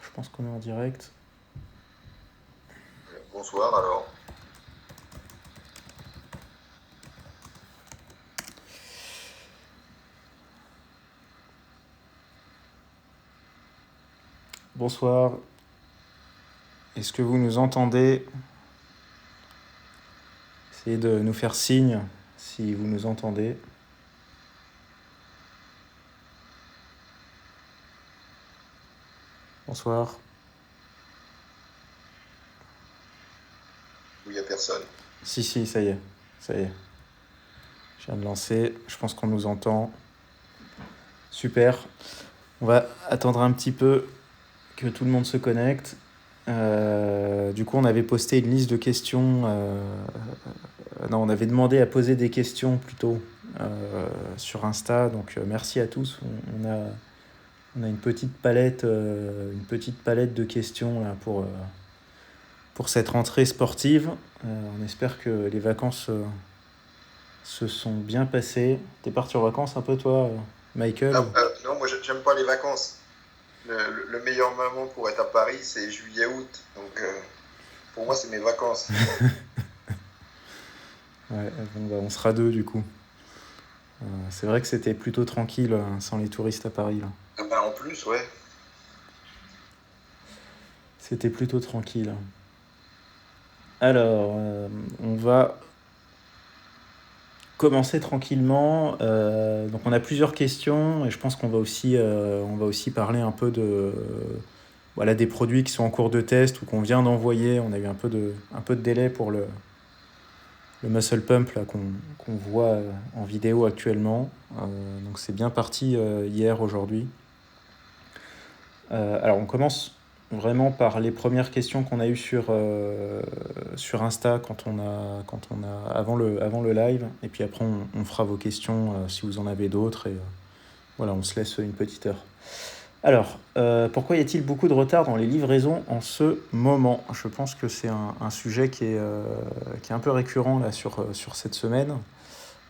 Je pense qu'on est en direct. Bonsoir alors. Bonsoir. Est-ce que vous nous entendez? Essayez de nous faire signe si vous nous entendez. Bonsoir. Il n'y a personne. Si, ça y est. Ça y est. Je viens de lancer. Je pense qu'on nous entend. Super. On va attendre un petit peu que tout le monde se connecte. Du coup, on avait posté une liste de questions. Non, on avait demandé à poser des questions plutôt sur Insta. Donc, merci à tous. On a une petite palette de questions là, pour cette rentrée sportive. On espère que les vacances se sont bien passées. T'es parti en vacances un peu, toi, Michael? Non, moi j'aime pas les vacances. Le meilleur moment pour être à Paris, c'est juillet-août. Donc pour moi, c'est mes vacances. Ouais, bon, bah, on sera deux du coup. C'est vrai que c'était plutôt tranquille sans les touristes à Paris. Là. Ah bah, en plus, ouais. C'était plutôt tranquille. Alors, on va commencer tranquillement. Donc on a plusieurs questions et je pense qu'on va aussi parler un peu voilà, des produits qui sont en cours de test ou qu'on vient d'envoyer. On a eu un peu de délai pour le muscle pump là, qu'on voit en vidéo actuellement. Donc c'est bien parti hier, aujourd'hui. Alors on commence vraiment par les premières questions qu'on a eues sur Insta quand on a avant le live, et puis après on fera vos questions si vous en avez d'autres, et voilà, on se laisse une petite heure. Alors, pourquoi y a-t-il beaucoup de retard dans les livraisons en ce moment? Je pense que c'est un sujet qui est un peu récurrent là, sur cette semaine.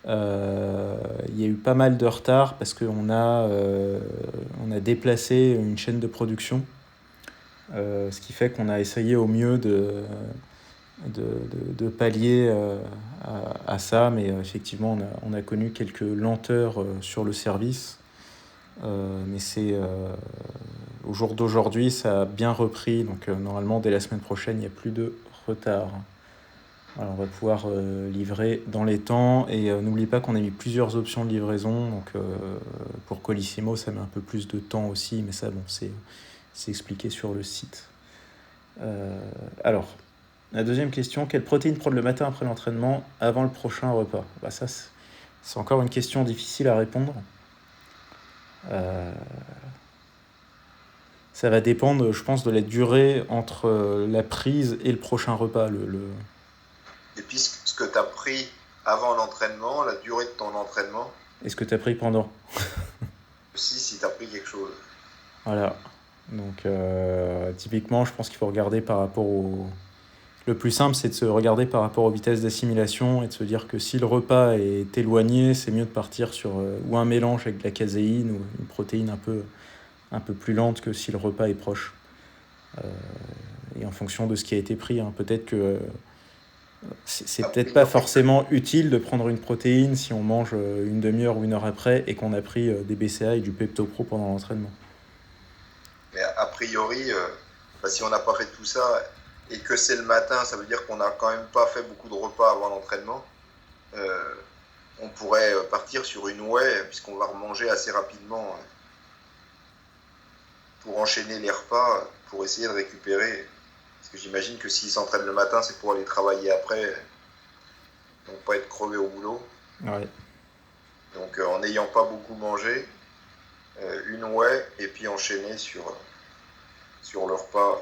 Il y a eu pas mal de retard parce qu'on on a déplacé une chaîne de production, ce qui fait qu'on a essayé au mieux de pallier à ça, mais effectivement on a connu quelques lenteurs sur le service. Mais c'est au jour d'aujourd'hui, ça a bien repris, donc normalement dès la semaine prochaine il n'y a plus de retard. Alors, on va pouvoir livrer dans les temps, et n'oublie pas qu'on a mis plusieurs options de livraison, donc pour Colissimo ça met un peu plus de temps aussi, mais ça bon, c'est expliqué sur le site. Alors, la deuxième question, quelle protéine prendre le matin après l'entraînement avant le prochain repas? Bah ça, c'est encore une question difficile à répondre. Ça va dépendre, je pense, de la durée entre la prise et le prochain repas. Et puis ce que tu as pris avant l'entraînement, la durée de ton entraînement, Est-ce que tu as pris pendant? aussi si tu as pris quelque chose. Voilà. Donc, typiquement, je pense qu'il faut regarder par rapport au... Le plus simple, c'est de se regarder par rapport aux vitesses d'assimilation et de se dire que si le repas est éloigné, c'est mieux de partir sur ou un mélange avec de la caséine ou une protéine un peu plus lente que si le repas est proche. Et en fonction de ce qui a été pris, hein, peut-être que c'est peut-être pas forcément utile de prendre une protéine si on mange une demi-heure ou une heure après et qu'on a pris des BCA et du Pepto-Pro pendant l'entraînement. Mais a priori, si on n'a pas fait tout ça et que c'est le matin, ça veut dire qu'on n'a quand même pas fait beaucoup de repas avant l'entraînement. On pourrait partir sur une whey, puisqu'on va remanger assez rapidement pour enchaîner les repas, pour essayer de récupérer. Parce que j'imagine que s'ils s'entraînent le matin, c'est pour aller travailler après, donc pas être crevé au boulot. Ouais. Donc en n'ayant pas beaucoup mangé, une whey, et puis enchaîner sur le repas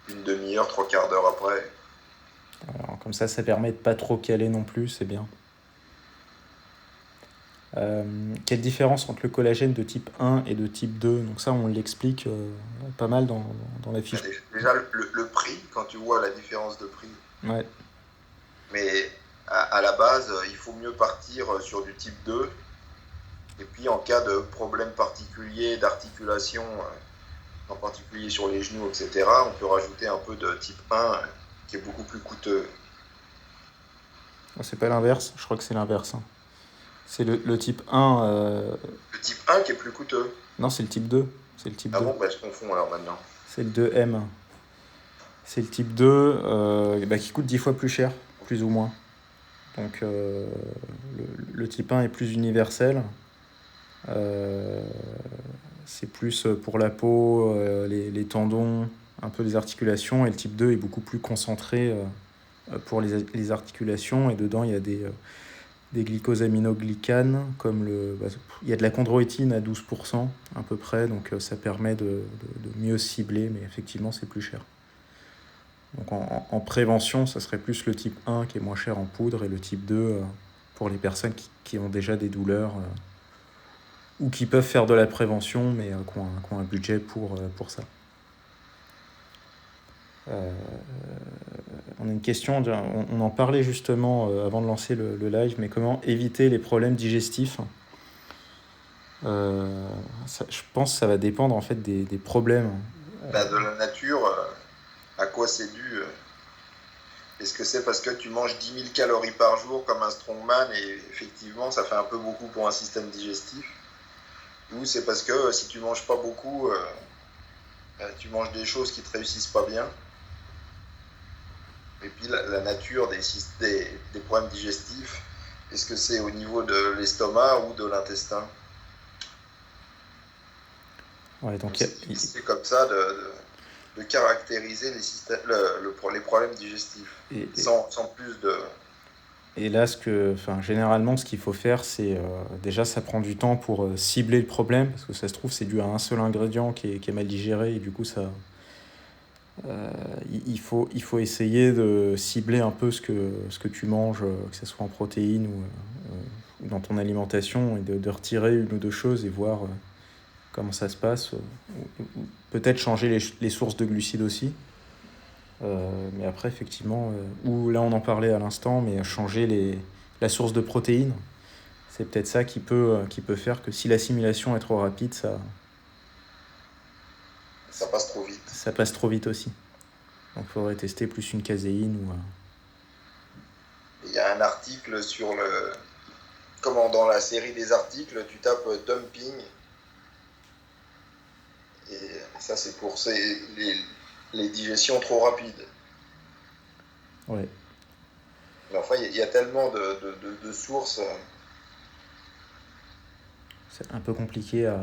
une demi-heure, trois quarts d'heure après. Alors, comme ça permet de pas trop caler non plus, c'est bien. Quelle différence entre le collagène de type 1 et de type 2? Donc ça, on l'explique pas mal dans la fiche. Déjà, le prix, quand tu vois la différence de prix. Ouais. Mais à la base, il faut mieux partir sur du type 2. Et puis, en cas de problème particulier d'articulation en particulier sur les genoux, etc., on peut rajouter un peu de type 1 qui est beaucoup plus coûteux. Oh, c'est pas l'inverse, je crois que c'est l'inverse. Hein. C'est le type 1. Le type 1 qui est plus coûteux. Non, c'est le type 2. C'est le type Ah 2. bon, bah, je confonds alors maintenant. C'est le 2M. C'est le type 2 qui coûte 10 fois plus cher, plus ou moins. Donc le type 1 est plus universel. C'est plus pour la peau, les tendons, un peu les articulations. Et le type 2 est beaucoup plus concentré pour les articulations. Et dedans, il y a des glycosaminoglycanes, comme il y a de la chondroïtine à 12% à peu près. Donc ça permet de mieux cibler, mais effectivement, c'est plus cher. Donc en prévention, ça serait plus le type 1 qui est moins cher en poudre et le type 2 pour les personnes qui ont déjà des douleurs ou qui peuvent faire de la prévention mais qui ont un budget pour ça. On a une question, on en parlait justement avant de lancer le live, mais comment éviter les problèmes digestifs ? Je pense que ça va dépendre en fait des problèmes. De la nature, à quoi c'est dû Est-ce que c'est parce que tu manges 10 000 calories par jour comme un strongman et effectivement ça fait un peu beaucoup pour un système digestif? Ou c'est parce que si tu manges pas beaucoup, tu manges des choses qui te réussissent pas bien? Et puis la nature des problèmes digestifs, est-ce que c'est au niveau de l'estomac ou de l'intestin? Ouais, donc c'est comme ça de caractériser les problèmes digestifs sans plus de... Et là, généralement, ce qu'il faut faire, c'est déjà, ça prend du temps pour cibler le problème, parce que ça se trouve, c'est dû à un seul ingrédient qui est mal digéré, et du coup, il faut essayer de cibler un peu ce que tu manges, que ce soit en protéines ou dans ton alimentation, et de retirer une ou deux choses et voir comment ça se passe. Ou peut-être changer les sources de glucides aussi. Mais après, effectivement, ou là on en parlait à l'instant, mais changer la source de protéines, c'est peut-être ça qui peut faire que si l'assimilation est trop rapide, ça passe trop vite. Ça passe trop vite aussi. Donc il faudrait tester plus une caséine ou... Il y a un article sur dans la série des articles, tu tapes dumping. Et ça, c'est pour les digestions trop rapides. Ouais. Mais enfin, il y a tellement de sources. C'est un peu compliqué à...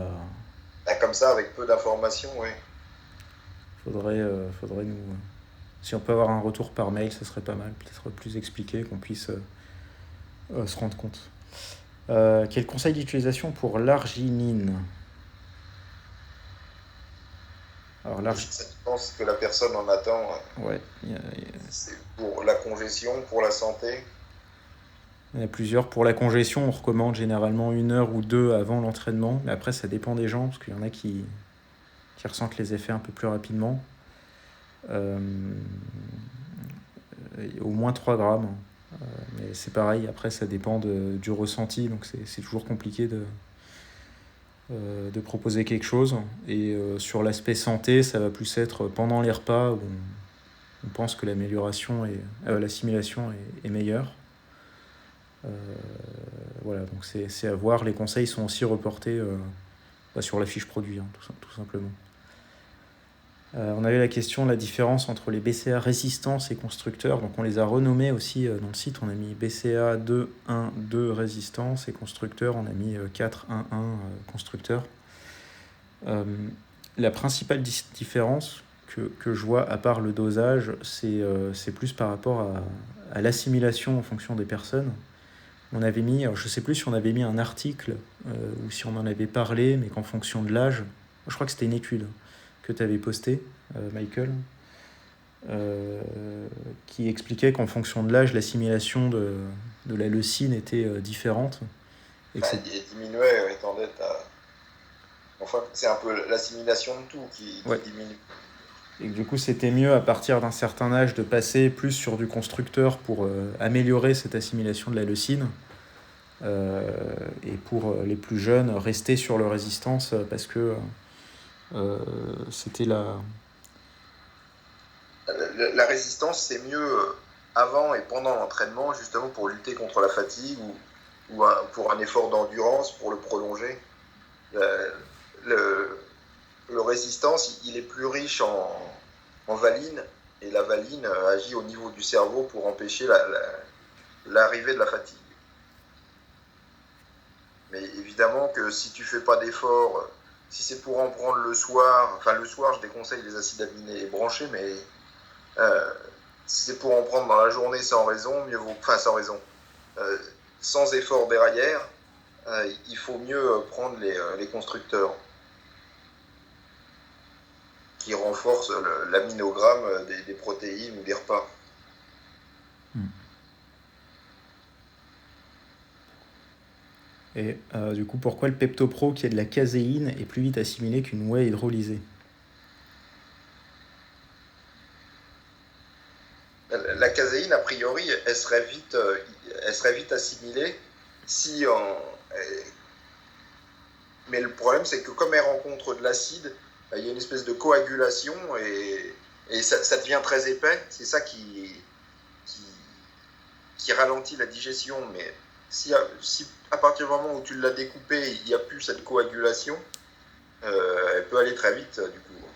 Comme ça, avec peu d'informations, oui. Faudrait nous... Si on peut avoir un retour par mail, ça serait pas mal. Peut-être plus expliqué, qu'on puisse se rendre compte. Quel conseil d'utilisation pour l'arginine ? Alors, je pense que la personne en attend. Ouais. C'est pour la congestion, pour la santé. Il y en a plusieurs. Pour la congestion, on recommande généralement 1 heure ou 2 avant l'entraînement. Mais après, ça dépend des gens, parce qu'il y en a qui ressentent les effets un peu plus rapidement. Au moins 3 grammes. Mais c'est pareil, après, ça dépend du ressenti. Donc, c'est toujours compliqué de proposer quelque chose. Et sur l'aspect santé, ça va plus être pendant les repas où on pense que l'assimilation est meilleure. Voilà, donc c'est à voir. Les conseils sont aussi reportés sur la fiche produit, tout simplement. On avait la question de la différence entre les BCA résistance et constructeurs. Donc on les a renommés aussi dans le site. On a mis BCA 2.1.2 résistance et constructeur, on a mis 4.1.1 constructeur. La principale différence que je vois, à part le dosage, c'est plus par rapport à l'assimilation en fonction des personnes. On avait mis, je ne sais plus si on avait mis un article ou si on en avait parlé, mais qu'en fonction de l'âge, je crois que c'était une étude que tu avais posté, Michael, qui expliquait qu'en fonction de l'âge, l'assimilation de la leucine était différente. Et elle diminuait, tendait à... Enfin, c'est un peu l'assimilation de tout qui diminue. Et du coup, c'était mieux à partir d'un certain âge de passer plus sur du constructeur pour améliorer cette assimilation de la leucine. Et pour les plus jeunes, rester sur le résistance parce que C'était la... La résistance, c'est mieux avant et pendant l'entraînement, justement pour lutter contre la fatigue ou pour un effort d'endurance, pour le prolonger. Le, le, le résistance, il est plus riche en valine, et la valine agit au niveau du cerveau pour empêcher l'arrivée de la fatigue. Mais évidemment que si tu fais pas d'effort, si c'est pour en prendre le soir, enfin le soir je déconseille les acides aminés branchés, mais euh, si c'est pour en prendre dans la journée sans raison, mieux vaut, enfin sans raison, euh, sans effort derrière, il faut mieux prendre les constructeurs qui renforcent l'aminogramme des protéines ou des repas. Et du coup, pourquoi le Pepto-Pro, qui a de la caséine, est plus vite assimilé qu'une whey hydrolysée? La caséine, a priori, elle serait vite assimilée si mais le problème, c'est que comme elle rencontre de l'acide, il y a une espèce de coagulation et ça devient très épais. C'est ça qui, qui ralentit la digestion. Mais si à partir du moment où tu l'as découpée, il n'y a plus cette coagulation, elle peut aller très vite du coup.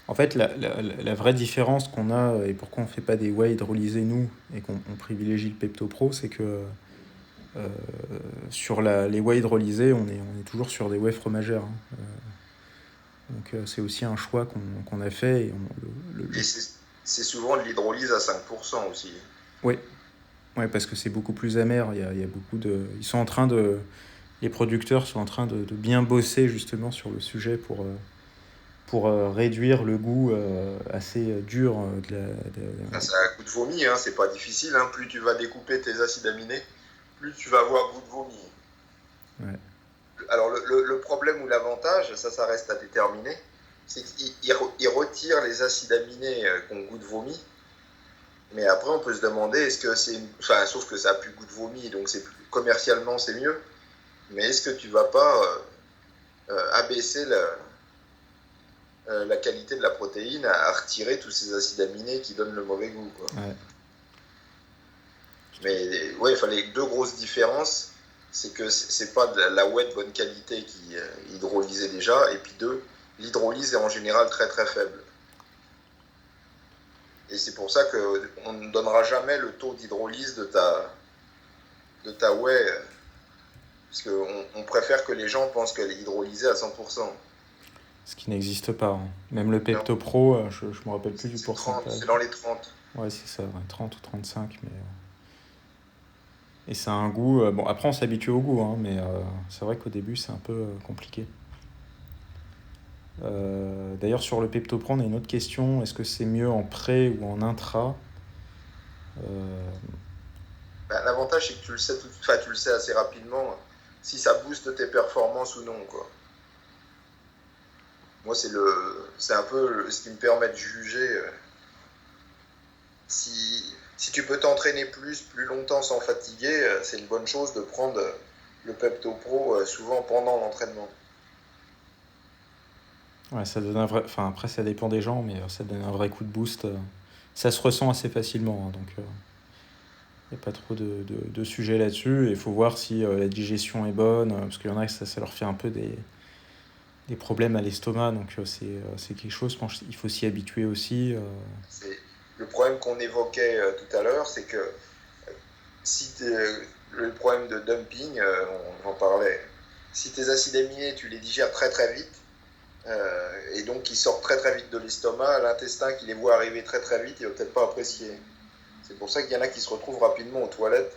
En fait, la vraie différence qu'on a et pourquoi on ne fait pas des whey hydrolysés, nous, et qu'on privilégie le Pepto-Pro, c'est que euh, sur les whey hydrolysés, on est toujours sur des whey fromagères. Hein. Donc c'est aussi un choix qu'on a fait. Et c'est souvent de l'hydrolyse à 5% aussi. Oui, ouais, parce que c'est beaucoup plus amer. Il y a beaucoup de... Ils sont en train de... Les producteurs sont en train de bien bosser justement sur le sujet pour réduire le goût assez dur C'est un goût de vomi, hein, c'est pas difficile. Hein. Plus tu vas découper tes acides aminés, plus tu vas avoir goût de vomi. Ouais. Alors le problème ou l'avantage, ça reste à déterminer, c'est qu'il retire les acides aminés qui ont goût de vomi. Mais après, on peut se demander, est-ce que c'est... Enfin, sauf que ça a plus goût de vomi, donc commercialement, c'est mieux. Mais est-ce que tu vas pas abaisser la qualité de la protéine à retirer tous ces acides aminés qui donnent le mauvais goût, quoi. Ouais. Mais ouais, il fallait deux grosses différences. C'est que c'est pas de la whey de bonne qualité qui hydrolysait déjà. Et puis deux, l'hydrolyse est en général très très faible. Et c'est pour ça qu'on ne donnera jamais le taux d'hydrolyse de ta whey. Parce qu'on préfère que les gens pensent qu'elle est hydrolysée à 100%. Ce qui n'existe pas. Hein. Même le Non, Pepto-Pro, je ne me rappelle plus du pourcentage. c'est dans les 30. Ouais, c'est ça, ouais, 30 ou 35. Mais, et ça a un goût... bon, après, on s'habitue au goût, hein, mais c'est vrai qu'au début, c'est un peu compliqué. D'ailleurs, sur le Pepto-Pro, on a une autre question. Est-ce que c'est mieux en pré ou en intra? Ben, l'avantage, c'est que tu le sais assez rapidement si ça booste tes performances ou non, quoi. Moi, c'est un peu ce qui me permet de juger si tu peux t'entraîner plus longtemps sans fatiguer, c'est une bonne chose de prendre le Pepto Pro souvent pendant l'entraînement. Ouais, ça donne un vrai... Enfin, après, ça dépend des gens, mais ça donne un vrai coup de boost. Ça se ressent assez facilement, hein, donc il n'y a pas trop de sujets là-dessus. Il faut voir si la digestion est bonne, parce qu'il y en a, ça leur fait un peu des problèmes à l'estomac, donc c'est quelque chose, je pense qu'il faut s'y habituer aussi. C'est le problème qu'on évoquait tout à l'heure, c'est que si le problème de dumping, on en parlait, si tes acides aminés, tu les digères très très vite, et donc ils sortent très très vite de l'estomac, l'intestin qui les voit arriver très très vite, il va peut-être pas apprécier. C'est pour ça qu'il y en a qui se retrouvent rapidement aux toilettes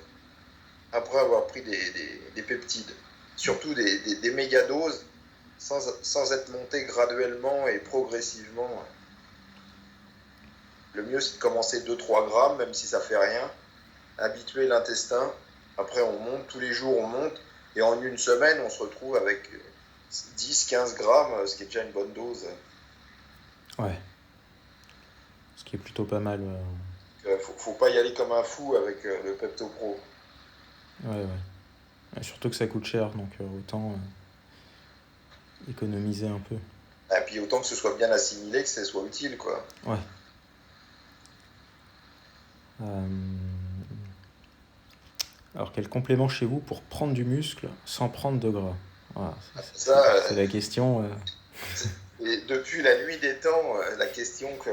après avoir pris des peptides. Surtout des méga doses sans être monté graduellement et progressivement. Le mieux, c'est de commencer 2-3 grammes, même si ça fait rien. Habituer l'intestin. Après, on monte, tous les jours, on monte. Et en une semaine, on se retrouve avec 10-15 grammes, ce qui est déjà une bonne dose. Ouais, ce qui est plutôt pas mal. Faut pas y aller comme un fou avec le Pepto Pro. Ouais, ouais. Et surtout que ça coûte cher, donc autant économiser un peu. Et puis autant que ce soit bien assimilé, que ce soit utile, quoi. Ouais. Euh, Alors, quel complément chez vous pour prendre du muscle sans prendre de gras? Voilà, Ça, c'est la question. et depuis la nuit des temps, la question que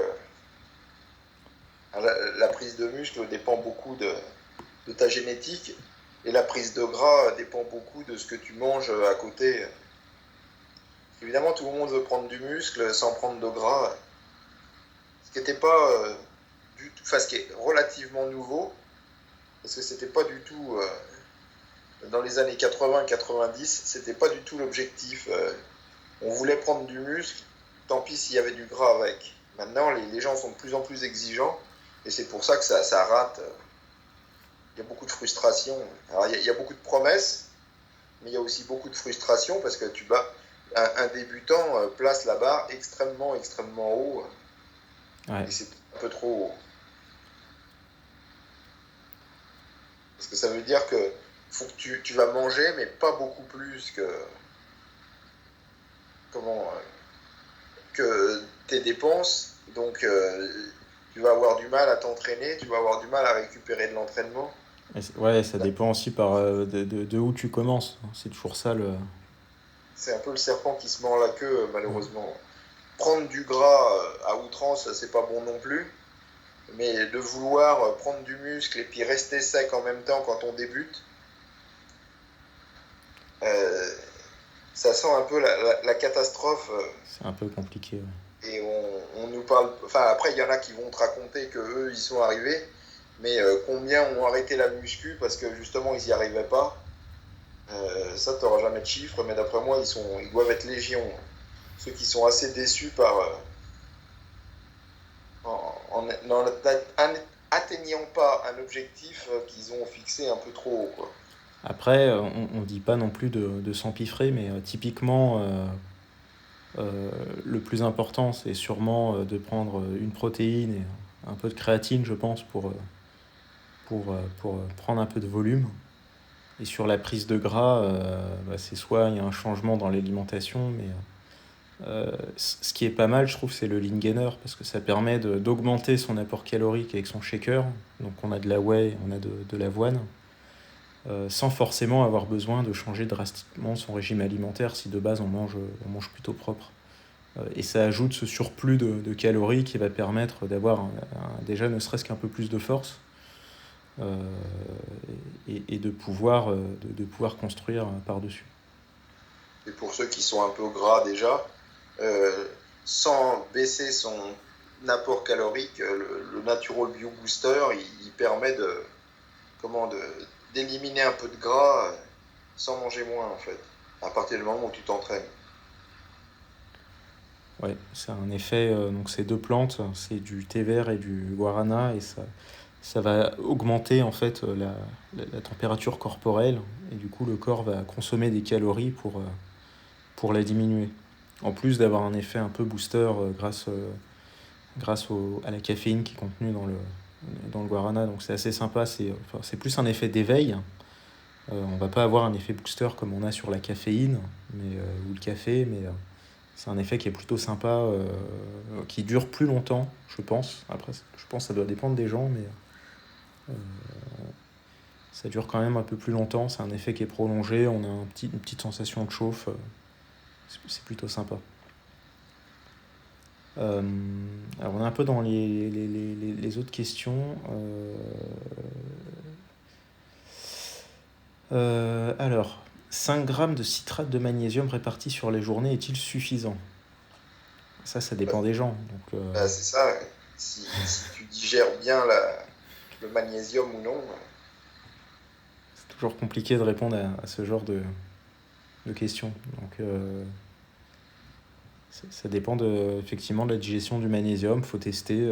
la prise de muscle dépend beaucoup de ta génétique et la prise de gras dépend beaucoup de ce que tu manges à côté. Évidemment, tout le monde veut prendre du muscle sans prendre de gras, ce qui n'était pas du tout, enfin, ce qui est relativement nouveau, parce que c'était pas du tout dans les années 80-90, c'était pas du tout l'objectif. On voulait prendre du muscle, tant pis s'il y avait du gras avec. Maintenant, les gens sont de plus en plus exigeants et c'est pour ça que ça rate. Il y a beaucoup de frustration. Alors, il y a beaucoup de promesses, mais il y a aussi beaucoup de frustration parce que un débutant place la barre extrêmement, extrêmement haut. Ouais. Et c'est un peu trop haut. Parce que ça veut dire que faut que tu vas manger, mais pas beaucoup plus comment, que tes dépenses. Donc, tu vas avoir du mal à t'entraîner, tu vas avoir du mal à récupérer de l'entraînement. Ouais, ça dépend aussi de où tu commences. C'est toujours ça le. C'est un peu le serpent qui se mord la queue, Ouais. malheureusement. Prendre du gras à outrance, c'est pas bon non plus. Mais de vouloir prendre du muscle et puis rester sec en même temps quand on débute, euh, ça sent un peu la catastrophe. C'est un peu compliqué. Ouais. Et on nous parle. Enfin, après, il y en a qui vont te raconter que eux, ils sont arrivés. Mais combien ont arrêté la muscu parce que justement, ils n'y arrivaient pas. Ça, tu n'auras jamais de chiffres, mais d'après moi, ils doivent être légion. Ceux qui sont assez déçus en atteignant pas un objectif qu'ils ont fixé un peu trop haut, quoi. Après, on dit pas non plus de s'empiffrer, mais typiquement, le plus important, c'est sûrement de prendre une protéine et un peu de créatine, je pense, pour prendre un peu de volume. Et sur la prise de gras, c'est soit il y a un changement dans l'alimentation, mais ce qui est pas mal, je trouve, c'est le lean gainer, parce que ça permet d'augmenter son apport calorique avec son shaker. Donc on a de la whey, on a de l'avoine, sans forcément avoir besoin de changer drastiquement son régime alimentaire si de base on mange plutôt propre. Et ça ajoute ce surplus de calories qui va permettre d'avoir déjà ne serait-ce qu'un peu plus de force, euh, et de pouvoir construire par-dessus. Et pour ceux qui sont un peu gras déjà, euh, sans baisser son apport calorique, le Natural Bio Booster, il permet d'éliminer un peu de gras sans manger moins en fait, à partir du moment où tu t'entraînes. Ouais, c'est un effet, donc c'est deux plantes, c'est du thé vert et du guarana, et ça va augmenter en fait la température corporelle, et du coup le corps va consommer des calories pour la diminuer. En plus d'avoir un effet un peu booster grâce à la caféine qui est contenue dans le guarana, donc c'est assez sympa, c'est plus un effet d'éveil. On va pas avoir un effet booster comme on a sur la caféine ou le café, mais c'est un effet qui est plutôt sympa, qui dure plus longtemps, je pense. Après, je pense que ça doit dépendre des gens, mais euh, ça dure quand même un peu plus longtemps. C'est un effet qui est prolongé, on a une petite sensation de chauffe. C'est plutôt sympa. Alors on est un peu dans les autres questions. Alors, 5 grammes de citrate de magnésium répartis sur les journées est-il suffisant? Ça dépend des gens. Donc, C'est ça, si tu digères bien le magnésium ou non. c'est toujours compliqué de répondre à ce genre de questions. Donc, ça dépend effectivement de la digestion du magnésium. Il faut tester.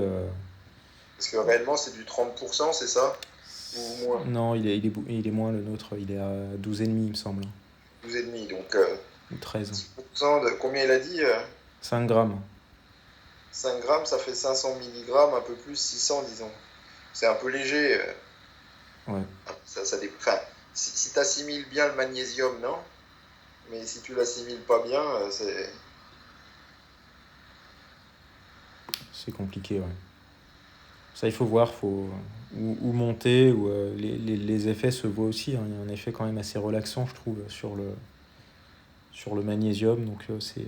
Parce que réellement, c'est du 30%, c'est ça? Ou moins? Non, il est moins le nôtre. Il est à 12,5, il me semble. 12,5. Donc, Ou 13. 10% de. Combien il a dit? 5 grammes. 5 grammes, ça fait 500 milligrammes, un peu plus, 600, disons. C'est un peu léger. Ouais. Enfin, si tu assimiles bien le magnésium, non. Mais si tu l'assimiles pas bien, c'est. c'est compliqué, ouais. Ça, il faut voir, ou monter, ou les effets se voient aussi, hein. Il y a un effet quand même assez relaxant, je trouve, sur le magnésium, donc c'est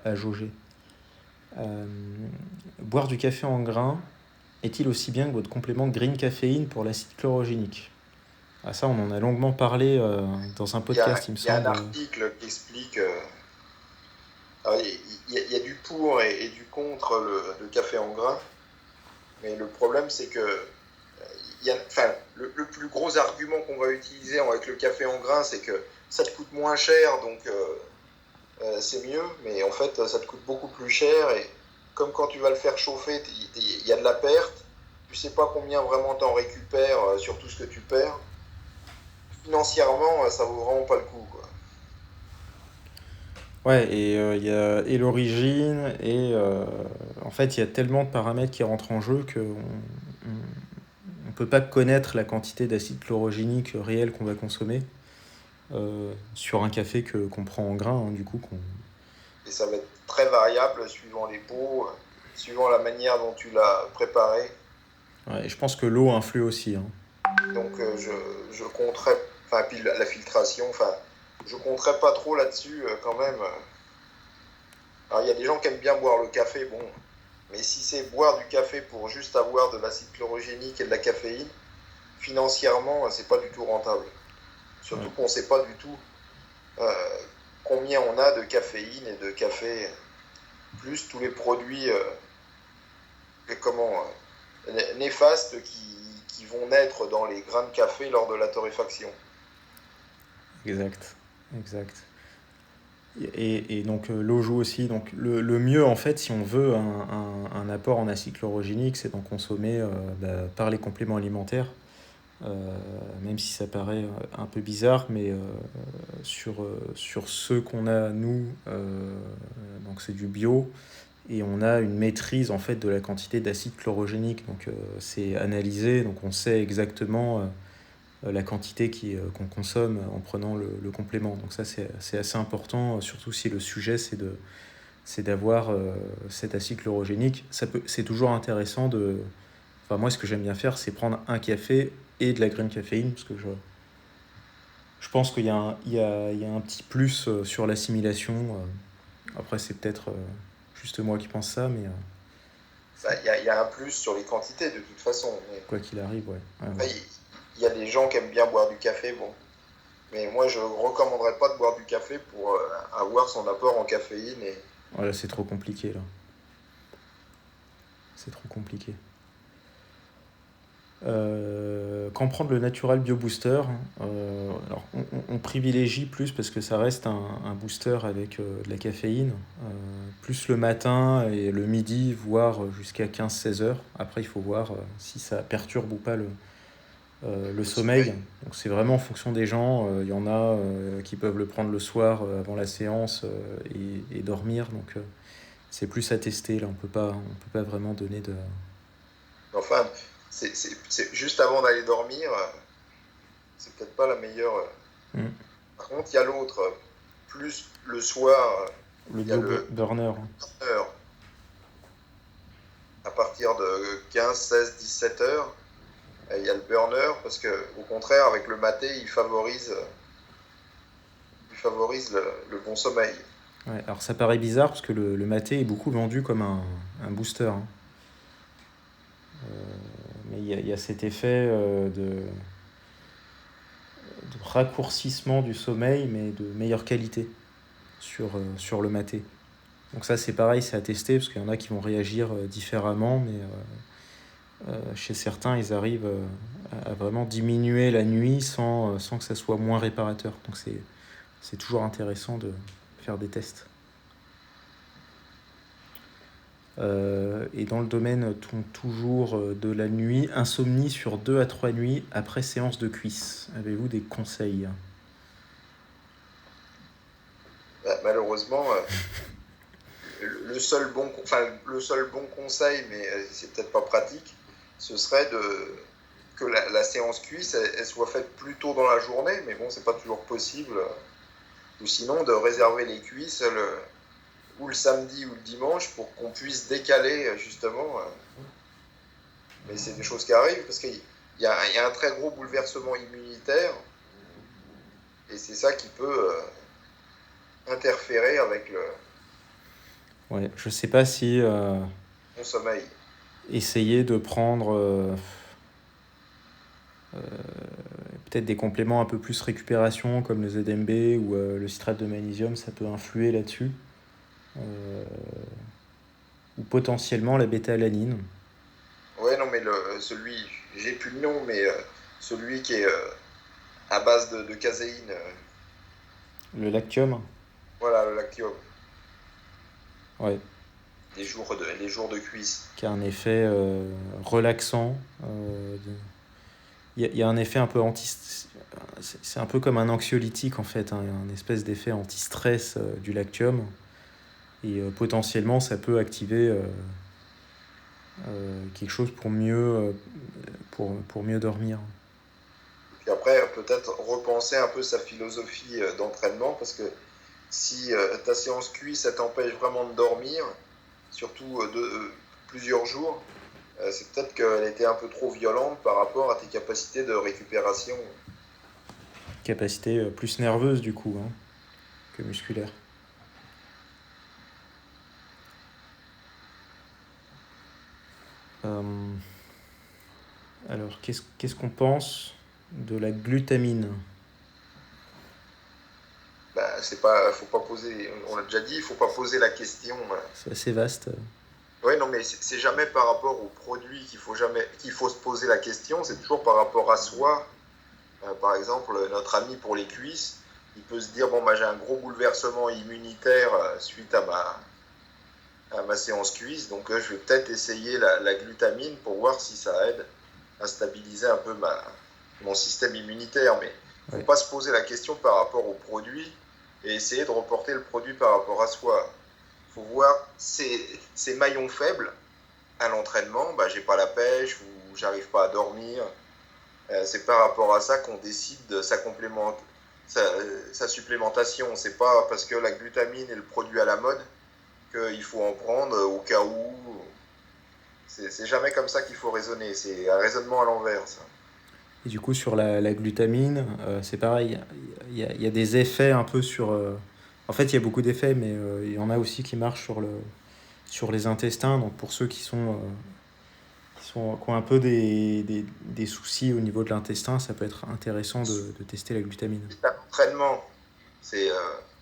à jauger. Euh, Boire du café en grains est-il aussi bien que votre complément green caféine pour l'acide chlorogénique? Ah, ça, on en a longuement parlé dans un podcast, il me Il y a un semble. article qui explique. Alors, il y a du pour et du contre le café en grains, mais le problème c'est que enfin, le plus gros argument qu'on va utiliser avec le café en grains, c'est que ça te coûte moins cher, donc c'est mieux, mais en fait ça te coûte beaucoup plus cher, et comme quand tu vas le faire chauffer, il y a de la perte, tu sais pas combien vraiment t'en récupères sur tout ce que tu perds. Financièrement, ça vaut vraiment pas le coup, quoi. Ouais, et il y a et l'origine, et en fait, il y a tellement de paramètres qui rentrent en jeu qu'on on peut pas connaître la quantité d'acide chlorogénique réel qu'on va consommer sur un café qu'on prend en grain, hein, du coup. Et ça va être très variable suivant les pots, suivant la manière dont tu l'as préparé. Ouais, et je pense que l'eau influe aussi, hein. Donc je compterais, enfin, puis la filtration, enfin, je compterais pas trop là-dessus quand même. Alors il y a des gens qui aiment bien boire le café, bon, mais si c'est boire du café pour juste avoir de l'acide chlorogénique et de la caféine, financièrement, c'est pas du tout rentable. Surtout Ouais. qu'on sait pas du tout euh, combien on a de caféine et de café, plus tous les produits comment, néfastes qui vont naître dans les grains de café lors de la torréfaction. Exact, exact. Et donc l'eau joue aussi. Donc le mieux, en fait, si on veut un apport en acide chlorogénique, c'est d'en consommer par les compléments alimentaires. Même si ça paraît un peu bizarre, mais sur ceux qu'on a, nous, donc c'est du bio, et on a une maîtrise en fait de la quantité d'acide chlorogénique. Donc c'est analysé, donc on sait exactement la quantité qu'on consomme en prenant le complément. Donc ça, c'est assez important, surtout si le sujet, c'est d'avoir cet acide chlorogénique. C'est toujours intéressant de... Enfin, moi, ce que j'aime bien faire, c'est prendre un café et de la green caféine, parce que je pense qu'il y a il y a un petit plus sur l'assimilation. Après, c'est peut-être juste moi qui pense ça, mais Bah, y a un plus sur les quantités de toute façon. Mais quoi qu'il arrive, ouais. Ouais, après, ouais. il y a des gens qui aiment bien boire du café, bon. Mais moi, je ne recommanderais pas de boire du café pour avoir son apport en caféine. Et Voilà, c'est trop compliqué, là. C'est trop compliqué. Quand prendre le Natural Bio Booster, alors on privilégie plus parce que ça reste un booster avec de la caféine, plus le matin et le midi, voire jusqu'à 15-16 heures. Après, il faut voir si ça perturbe ou pas le le sommeil. sommeil. Donc c'est vraiment en fonction des gens. Il y en a qui peuvent le prendre le soir avant la séance et dormir. Donc c'est plus à tester. Là, on peut pas vraiment donner de... Enfin, c'est juste avant d'aller dormir, c'est peut-être pas la meilleure. Mm. Par contre, il y a l'autre. Plus le soir, Le il y a bio le burner. heure. À partir de 15, 16, 17 heures, il y a le burner parce que, au contraire, avec le maté, il favorise le bon sommeil. Ouais, alors ça paraît bizarre parce que le maté est beaucoup vendu comme un booster, hein. Mais il y a cet effet de raccourcissement du sommeil, mais de meilleure qualité sur le maté. Donc ça c'est pareil, c'est à tester parce qu'il y en a qui vont réagir différemment, mais chez certains ils arrivent à vraiment diminuer la nuit sans que ça soit moins réparateur. Donc c'est toujours intéressant de faire des tests. Et dans le domaine toujours de la nuit, insomnie sur 2 à 3 nuits après séance de cuisse. Avez-vous des conseils? Malheureusement, le seul bon conseil, mais c'est peut-être pas pratique, ce serait que la séance cuisse elle soit faite plus tôt dans la journée, mais bon, c'est pas toujours possible. Ou sinon, de réserver les cuisses ou le samedi ou le dimanche pour qu'on puisse décaler justement. Mais c'est des choses qui arrivent parce qu'il y a un très gros bouleversement immunitaire et c'est ça qui peut interférer avec Ouais, je sais pas si mon sommeil. essayer de prendre peut-être des compléments un peu plus récupération comme le ZMB ou le citrate de magnésium, ça peut influer là-dessus. Euh, ou potentiellement la bêta-alanine. Ouais, non, mais celui, j'ai plus le nom, mais celui qui est à base de caséine, Le lactium, voilà, le lactium, ouais, les jours de cuisse. qui a un effet relaxant. Il y a un effet un peu c'est un peu comme un anxiolytique en fait, hein, un espèce d'effet anti-stress du lactium. Et potentiellement, ça peut activer quelque chose pour mieux dormir. Puis après, peut-être repenser un peu sa philosophie d'entraînement, parce que si ta séance cuisse, ça t'empêche vraiment de dormir, surtout plusieurs jours, c'est peut-être qu'elle était un peu trop violente par rapport à tes capacités de récupération. Capacité plus nerveuse du coup hein, que musculaire. Euh, alors, qu'est-ce qu'on pense de la glutamine? Bah, c'est pas, faut pas poser, on l'a déjà dit, il faut pas poser la question. C'est assez vaste. Oui, non, mais c'est jamais par rapport au produit qu'il faut se poser la question, c'est toujours par rapport à soi. Par exemple, notre ami pour les cuisses, il peut se dire bon, bah, j'ai un gros bouleversement immunitaire suite à ma séance cuisse, donc je vais peut-être essayer la glutamine pour voir si ça aide à stabiliser un peu mon système immunitaire. Mais il ne Ouais. faut pas se poser la question par rapport au produit et essayer de reporter le produit par rapport à soi. Il faut voir ces maillons faibles à l'entraînement, bah, j'ai pas la pêche ou j'arrive pas à dormir. C'est par rapport à ça qu'on décide de sa supplémentation. C'est pas parce que la glutamine est le produit à la mode qu'il faut en prendre au cas où. C'est jamais comme ça qu'il faut raisonner. C'est un raisonnement à l'envers, ça. Et du coup, sur la glutamine, c'est pareil. Il y a des effets un peu sur. En fait, il y a beaucoup d'effets, mais il y en a aussi qui marchent sur les intestins. Donc, pour ceux qui ont un peu des soucis au niveau de l'intestin, ça peut être intéressant de tester la glutamine. C'est un entraînement. C'est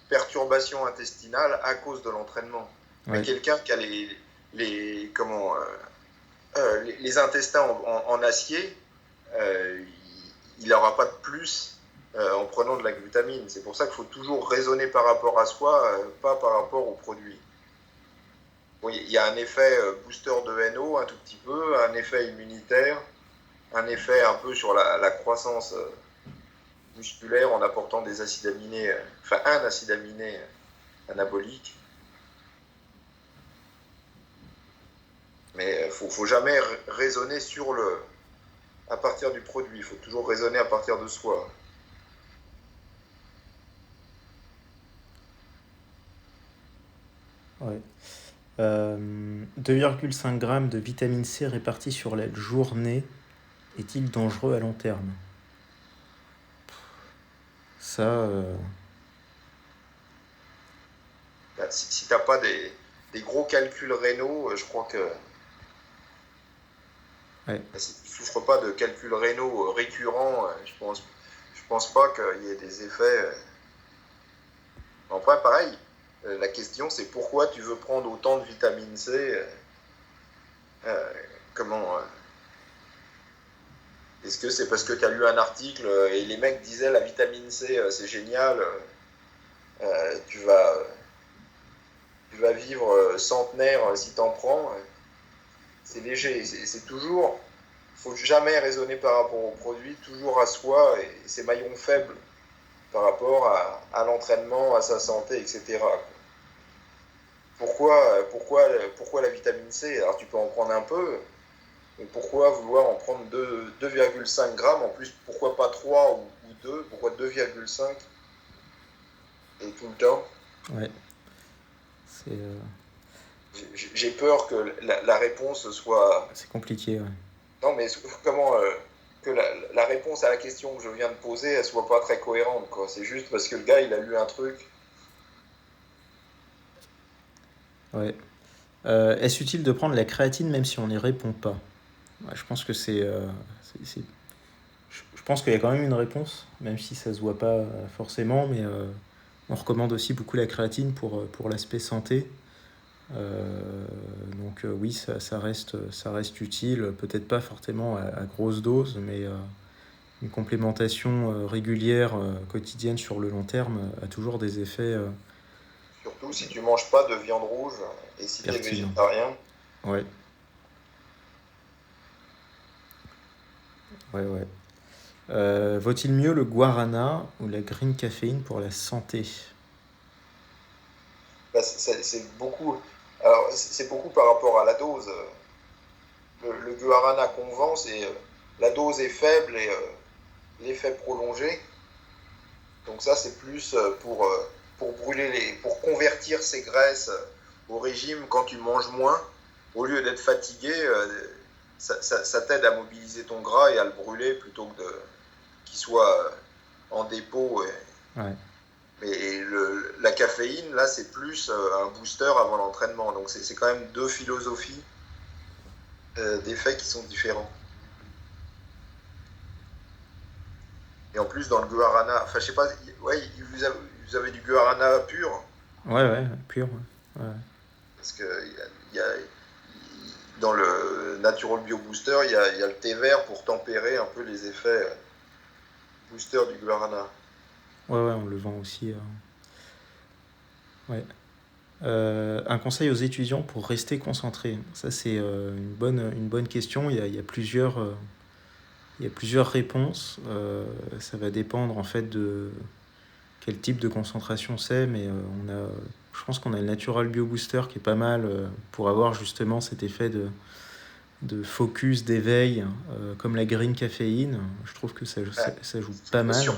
perturbation intestinale à cause de l'entraînement. Mais Ouais. quelqu'un qui a les intestins en acier, il n'aura pas de plus en prenant de la glutamine. C'est pour ça qu'il faut toujours raisonner par rapport à soi, pas par rapport au produit. Bon, il y a un effet booster de NO un tout petit peu, un effet immunitaire, un effet un peu sur la croissance musculaire en apportant des acides aminés, enfin un acide aminé anabolique. Mais il ne faut jamais raisonner à partir du produit, il faut toujours raisonner à partir de soi. Ouais. 2,5 g de vitamine C répartis sur la journée est-il dangereux à long terme? Ça, Si tu n'as pas des gros calculs rénaux, je crois que ouais. si tu ne souffres pas de calculs rénaux récurrents, je pense pas qu'il y ait des effets. Enfin, pareil, la question c'est pourquoi tu veux prendre autant de vitamine C euh, comment Est-ce que c'est parce que tu as lu un article et les mecs disaient la vitamine C c'est génial, euh, tu vas tu vas vivre centenaire si t'en prends, c'est léger. C'est toujours, faut jamais raisonner par rapport au produit, toujours à soi et ses maillons faibles par rapport à l'entraînement, à sa santé, etc. Pourquoi la vitamine C? Alors tu peux en prendre un peu, mais pourquoi vouloir en prendre 2,5 grammes? En plus, pourquoi pas 3 ou 2? Pourquoi 2,5 et tout le temps? Ouais. C'est, J'ai peur que la réponse soit... c'est compliqué, ouais. Non, mais comment... que la réponse à la question que je viens de poser, elle soit pas très cohérente, quoi. C'est juste parce que le gars, il a lu un truc. Ouais. Est-ce utile de prendre la créatine même si on n'y répond pas? Ouais, je pense que je pense qu'il y a quand même une réponse, même si ça se voit pas forcément, mais on recommande aussi beaucoup la créatine pour l'aspect santé. Donc oui, ça reste utile, peut-être pas forcément à grosse dose, mais une complémentation régulière, quotidienne sur le long terme a toujours des effets Surtout si tu manges pas de viande rouge et si tu es pertinents. végétarien. Ouais, ouais, ouais. Vaut-il mieux le guarana ou la green caféine pour la santé? Bah, c'est beaucoup. Alors, c'est beaucoup par rapport à la dose. Le guarana qu'on vend, c'est la dose est faible et l'effet prolongé. Donc ça, c'est plus pour brûler pour convertir ces graisses au régime quand tu manges moins. Au lieu d'être fatigué, ça t'aide à mobiliser ton gras et à le brûler plutôt que qu'il soit en dépôt. Ouais, Mais la caféine, là, c'est plus un booster avant l'entraînement. Donc c'est quand même deux philosophies d'effets qui sont différents. Et en plus, dans le guarana, enfin, je sais pas, ouais, vous avez du guarana pur. ouais, ouais, pur. Ouais. Ouais. Parce que dans le Natural Bio Booster, il y a le thé vert pour tempérer un peu les effets booster du guarana. Ouais, ouais, on le vend aussi. Ouais. Un conseil aux étudiants pour rester concentrés. Ça, c'est une bonne question. Il y a plusieurs réponses. Ça va dépendre en fait de quel type de concentration c'est, mais je pense qu'on a le Natural Bio Booster qui est pas mal pour avoir justement cet effet de focus, d'éveil, comme la green caféine. Je trouve que Ouais. ça joue pas Et mal. sur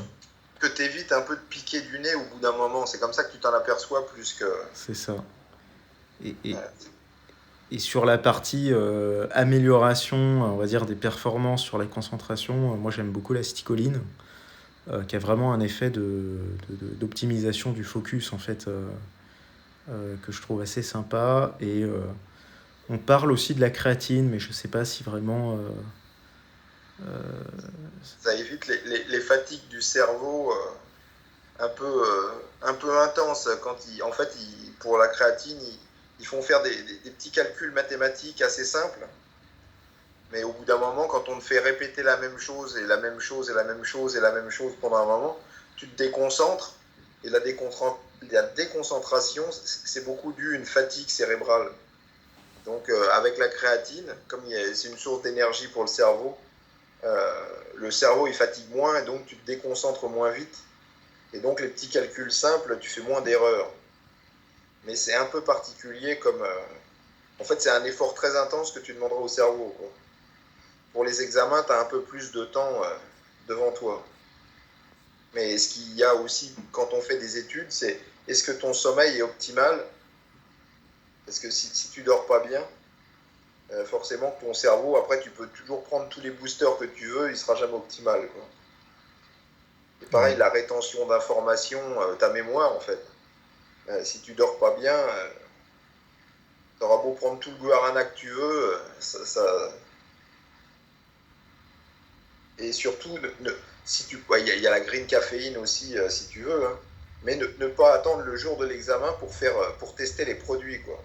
que tu évites un peu de piquer du nez au bout d'un moment. C'est comme ça que tu t'en aperçois plus que. C'est ça. Et, et, Ouais. et sur la partie amélioration, on va dire, des performances sur la concentration, moi j'aime beaucoup la sticoline, qui a vraiment un effet d'optimisation du focus, en fait, que je trouve assez sympa. Et on parle aussi de la créatine, mais je ne sais pas si vraiment... Ça évite les fatigues du cerveau un peu intenses. En fait, pour la créatine, ils font faire des petits calculs mathématiques assez simples. Mais au bout d'un moment, quand on te fait répéter la même chose et la même chose et la même chose et la même chose pendant un moment, tu te déconcentres. Et la déconcentration, c'est beaucoup dû à une fatigue cérébrale. Donc avec la créatine, comme c'est une source d'énergie pour le cerveau il fatigue moins et donc tu te déconcentres moins vite. Et donc les petits calculs simples, tu fais moins d'erreurs. Mais c'est un peu particulier comme... en fait, c'est un effort très intense que tu demanderas au cerveau, quoi. Pour les examens, tu as un peu plus de temps devant toi. Mais ce qu'il y a aussi quand on fait des études, c'est est-ce que ton sommeil est optimal? Parce que si tu dors pas bien, forcément ton cerveau, après tu peux toujours prendre tous les boosters que tu veux, il sera jamais optimal, quoi. Et Ouais. pareil, la rétention d'informations, ta mémoire en fait. Si tu dors pas bien, tu auras beau prendre tout le guarana que tu veux, et surtout, si tu, ouais, il y a la green caféine aussi, si tu veux, hein, mais ne pas attendre le jour de l'examen pour tester les produits, quoi.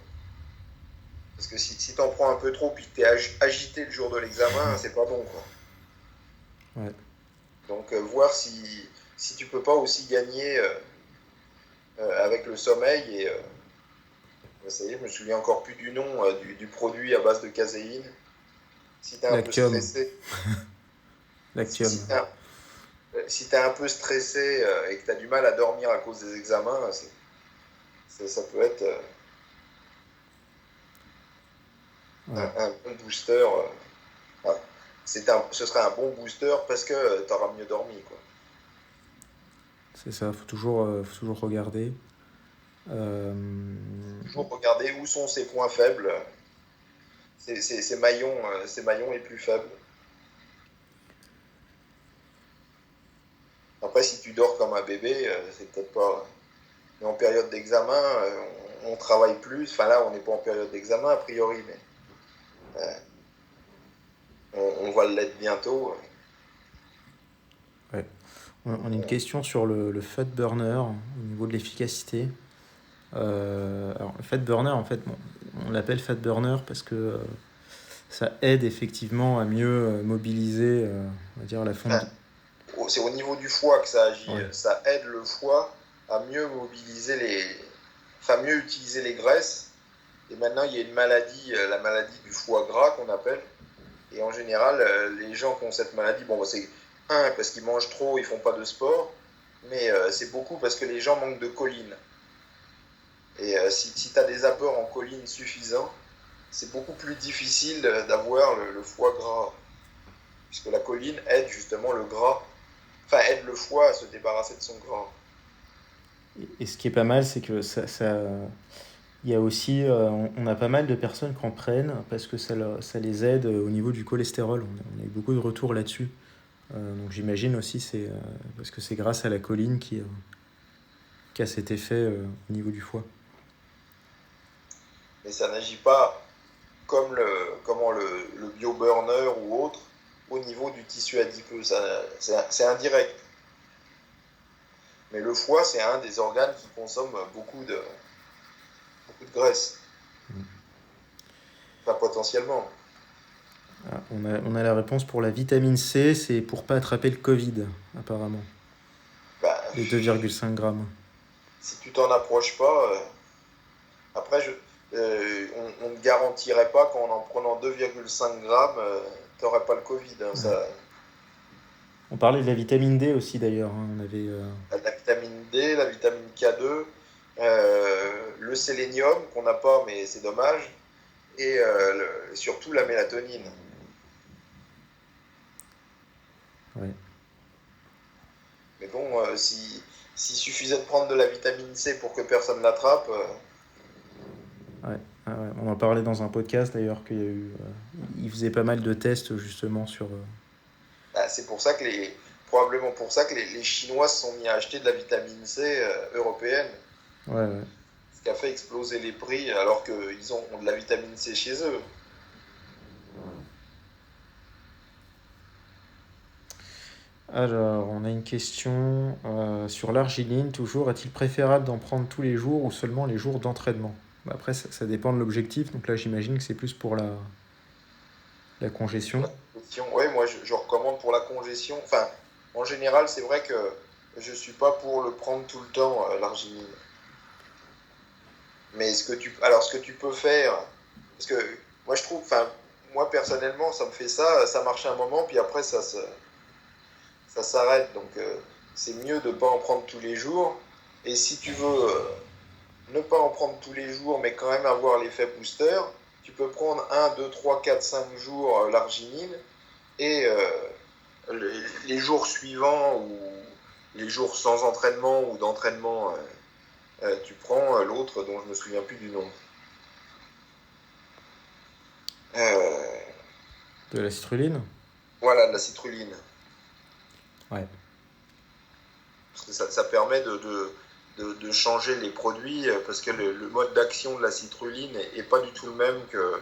Parce que si tu en prends un peu trop puis que tu es agité le jour de l'examen, c'est pas bon, quoi. Ouais. Donc, voir si tu peux pas aussi gagner avec le sommeil. Et ça y est, je me souviens encore plus du nom du produit à base de caséine. Si tu es un peu Lactium. stressé, Lactium. si t'es un peu stressé et que tu as du mal à dormir à cause des examens, ça peut être Ouais. un bon booster. Enfin, ce serait un bon booster parce que tu auras mieux dormi, quoi. C'est ça, faut toujours regarder. Euh, Toujours regarder où sont ses points faibles, ses maillons les plus faibles. Après, si tu dors comme un bébé, c'est peut-être pas. Mais en période d'examen, on travaille plus. Enfin là, on n'est pas en période d'examen a priori, mais on va l'être bientôt. ouais. On a une question sur le fat burner au niveau de l'efficacité. Alors, le fat burner, en fait, bon, on l'appelle fat burner parce que ça aide effectivement à mieux mobiliser, on va dire, la fonte. Enfin, c'est au niveau du foie que ça agit. Ouais. Ça aide le foie à mieux mobiliser enfin mieux utiliser les graisses. Et maintenant, il y a une maladie, la maladie du foie gras qu'on appelle. Et en général, les gens qui ont cette maladie, bon, c'est parce qu'ils mangent trop, ils font pas de sport, mais c'est beaucoup parce que les gens manquent de choline. Et si tu as des apports en choline suffisants, c'est beaucoup plus difficile d'avoir le foie gras. Puisque la choline aide justement le gras, enfin aide le foie à se débarrasser de son gras. Et ce qui est pas mal, c'est que il y a aussi, on a pas mal de personnes qui en prennent parce que ça les aide au niveau du cholestérol. On a eu beaucoup de retours là-dessus. Donc j'imagine aussi c'est parce que c'est grâce à la choline qui a cet effet au niveau du foie. Mais ça n'agit pas comme le bioburner ou autre au niveau du tissu adipeux. C'est indirect. Mais le foie, c'est un des organes qui consomme beaucoup de graisse. Enfin, potentiellement. Ah, on a la réponse pour la vitamine C, c'est pour pas attraper le Covid, apparemment. Bah, Les 2,5 grammes. si tu t'en approches pas, après, on ne garantirait pas qu'en prenant 2,5 grammes, tu n'aurais pas le Covid. Hein, Ouais. On parlait de la vitamine D aussi d'ailleurs. On avait, la vitamine D, la vitamine K2, le sélénium qu'on n'a pas, mais c'est dommage, et surtout la mélatonine. ouais. Mais bon, s'il suffisait de prendre de la vitamine C pour que personne l'attrape, Ouais. Ah ouais. On en parlait dans un podcast d'ailleurs qu'il y a eu. Il faisait pas mal de tests justement sur. bah, c'est pour ça que probablement pour ça que les Chinois se sont mis à acheter de la vitamine C européenne, Ouais, ouais. ce qui a fait exploser les prix alors qu'ils ont de la vitamine C chez eux. Alors, on a une question sur l'arginine. Toujours, est-il préférable d'en prendre tous les jours ou seulement les jours d'entraînement? Bah, après, ça dépend de l'objectif. Donc là, j'imagine que c'est plus pour la congestion. Ouais, moi je recommande pour la congestion. Enfin, en général, c'est vrai que je suis pas pour le prendre tout le temps, l'arginine. Mais ce que tu peux faire, parce que moi je trouve, enfin, moi personnellement, ça me fait ça marche un moment, puis après ça s'arrête. Donc c'est mieux de pas en prendre tous les jours. Et si tu veux ne pas en prendre tous les jours, mais quand même avoir l'effet booster, tu peux prendre 1, 2, 3, 4, 5 jours l'arginine et les jours suivants ou les jours sans entraînement ou d'entraînement, tu prends l'autre dont je me souviens plus du nom. Euh, De la citrulline? voilà, de la citrulline. Ouais. Parce que ça permet de changer les produits, parce que le mode d'action de la citrulline n'est pas du tout le même que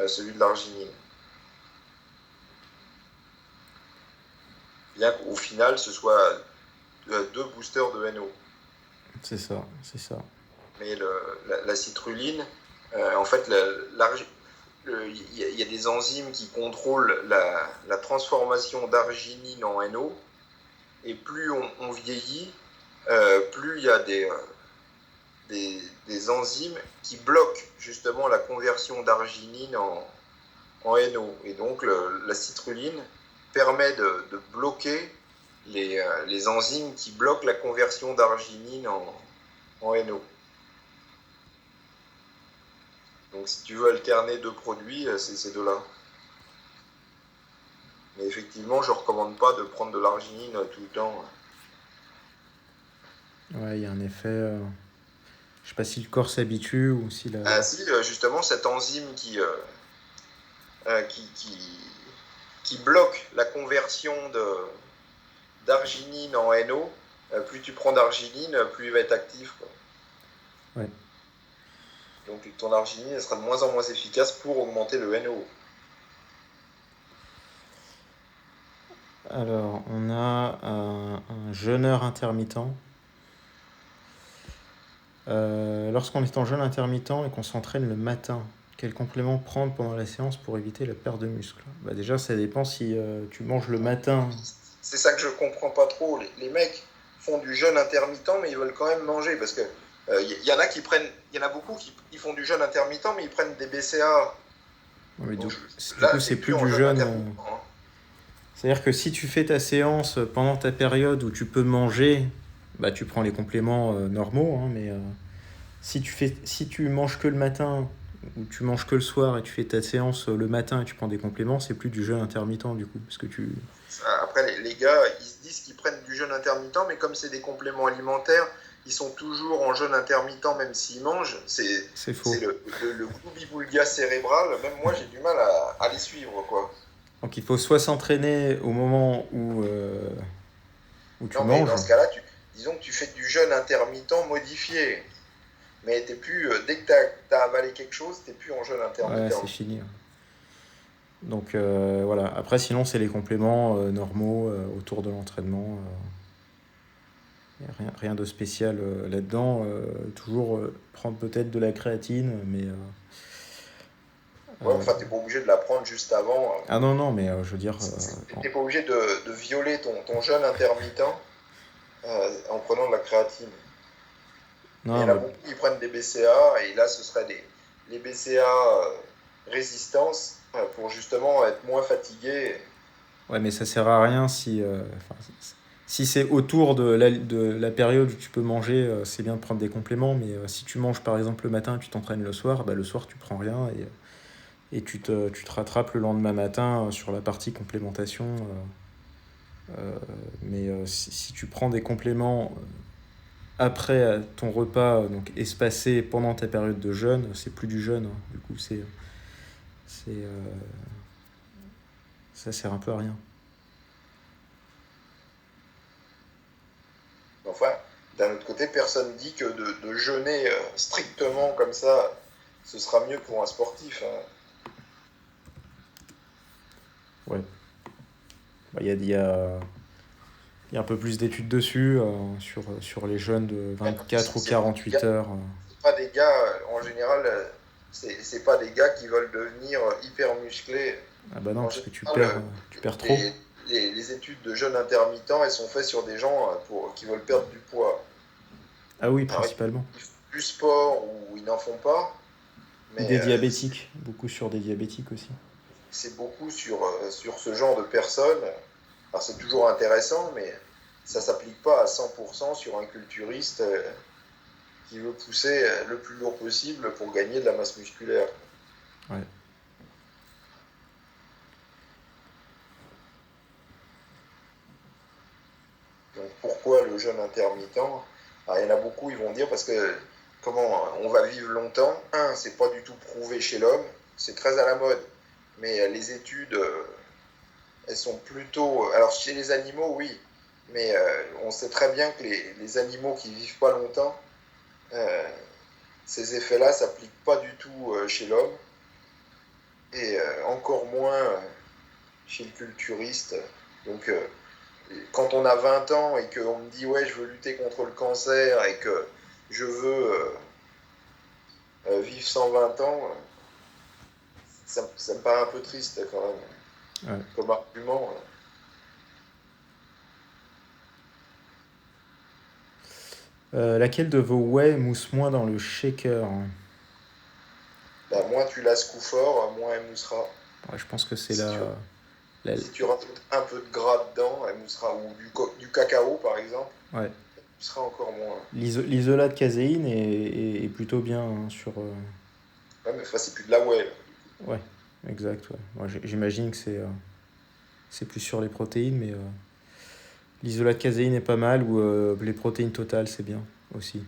celui de l'arginine. Bien qu'au final, ce soit deux boosters de NO. C'est ça, c'est ça. Mais la citrulline, en fait, il y a des enzymes qui contrôlent la transformation d'arginine en NO. Et plus on vieillit, plus il y a des enzymes qui bloquent justement la conversion d'arginine en NO. Et donc la citrulline permet de bloquer les enzymes qui bloquent la conversion d'arginine en NO. Donc si tu veux alterner deux produits, c'est ces deux-là. Mais effectivement, je ne recommande pas de prendre de l'arginine tout le temps. Ouais, il y a un effet. Je sais pas si le corps s'habitue ou si la... Ah, si, justement, cette enzyme euh, qui, qui, qui bloque la conversion d'arginine en NO, plus tu prends d'arginine, plus il va être actif, quoi. Ouais. Donc ton arginine elle sera de moins en moins efficace pour augmenter le NO. Alors, on a un jeûneur intermittent. Lorsqu'on est en jeûne intermittent et qu'on s'entraîne le matin, quel complément prendre pendant la séance pour éviter la perte de muscle? Bah déjà, ça dépend si tu manges le matin. C'est ça que je comprends pas trop. Les mecs font du jeûne intermittent, mais ils veulent quand même manger. Parce que y en a qui prennent. Il y en a beaucoup qui font du jeûne intermittent, mais ils prennent des BCA. Ouais, mais Donc du là, coup, t'es c'est plus plus en du jeûne jeûne. intermittent, hein. C'est-à-dire que si tu fais ta séance pendant ta période où tu peux manger, bah tu prends les compléments normaux, hein, mais si tu manges que le matin ou tu manges que le soir et tu fais ta séance le matin et tu prends des compléments, c'est plus du jeûne intermittent du coup, parce que tu... Après, les gars, ils se disent qu'ils prennent du jeûne intermittent, mais comme c'est des compléments alimentaires, ils sont toujours en jeûne intermittent même s'ils mangent. C'est faux. C'est le gloubi-boulga cérébral. Même moi, j'ai du mal à les suivre, quoi. Donc il faut soit s'entraîner au moment où tu Non, mais dans manges. ce cas-là, disons que tu fais du jeûne intermittent modifié. Mais t'es plus, dès que tu as avalé quelque chose, t'es plus en jeûne Ouais, intermittent. c'est fini. Donc voilà. Après, sinon, c'est les compléments normaux autour de l'entraînement. Y a rien de spécial là-dedans. Toujours prendre peut-être de la créatine, mais... Ouais, enfin, t'es pas obligé de la prendre juste avant. Ah non, non, mais je veux dire... T'es pas obligé de violer ton jeûne intermittent en prenant de la créatine. Mais il y non, en a mais... beaucoup qui prennent des BCA, et là, ce serait les BCA résistance pour justement être moins fatigué. Ouais, mais ça sert à rien si... enfin, si c'est autour de la période où tu peux manger, c'est bien de prendre des compléments, mais si tu manges par exemple le matin et tu t'entraînes le soir, bah, le soir tu prends rien et tu te rattrapes le lendemain matin sur la partie complémentation. Mais si tu prends des compléments après ton repas, donc espacé pendant ta période de jeûne, c'est plus du jeûne, hein. Du coup, c'est, ça sert un peu à rien. Enfin, d'un autre côté, personne dit que de jeûner strictement comme ça, ce sera mieux pour un sportif, hein. Ouais. Bah, il y a un peu plus d'études dessus, sur les jeunes de En plus, 24 ou 48 heures. c'est pas des gars, en général, c'est pas des gars qui veulent devenir hyper musclés. Ah bah non, En parce que général, tu perds trop. les, les études de jeûne intermittent, elles sont faites sur des gens qui veulent perdre du poids. Ah oui, Alors, principalement. ils font du sport ou ils n'en font pas, Ou mais des diabétiques, beaucoup sur des diabétiques aussi. c'est beaucoup sur ce genre de personnes. Alors, c'est toujours intéressant, mais ça s'applique pas à 100% sur un culturiste qui veut pousser le plus lourd possible pour gagner de la masse musculaire. Ouais. Donc pourquoi le jeûne intermittent? Alors, il y en a beaucoup, ils vont dire parce que comment on va vivre longtemps. Un, c'est pas du tout prouvé chez l'homme, c'est très à la mode, mais les études, elles sont plutôt. Alors chez les animaux, oui, mais on sait très bien que les animaux qui vivent pas longtemps, euh, ces effets-là s'appliquent pas du tout chez l'homme et encore moins chez le culturiste. Donc quand on a 20 ans et qu'on me dit ouais je veux lutter contre le cancer et que je veux vivre 120 ans, ça me paraît un peu triste quand même Ouais. comme argument. Laquelle de vos whey mousse moins dans le shaker? Bah, moins tu la secoues fort, moins elle moussera. Ouais, je pense que c'est Si tu, la- si tu rajoutes un peu de gras dedans, elle moussera, ou du cacao par exemple, ouais. elle moussera encore moins. L'isolat de caséine est plutôt bien hein, sur... Ouais, mais enfin, c'est plus de la whey là. Ouais, exact. Ouais. Moi, j'imagine que c'est plus sur les protéines, mais l'isolat de caséine est pas mal, ou les protéines totales, c'est bien aussi.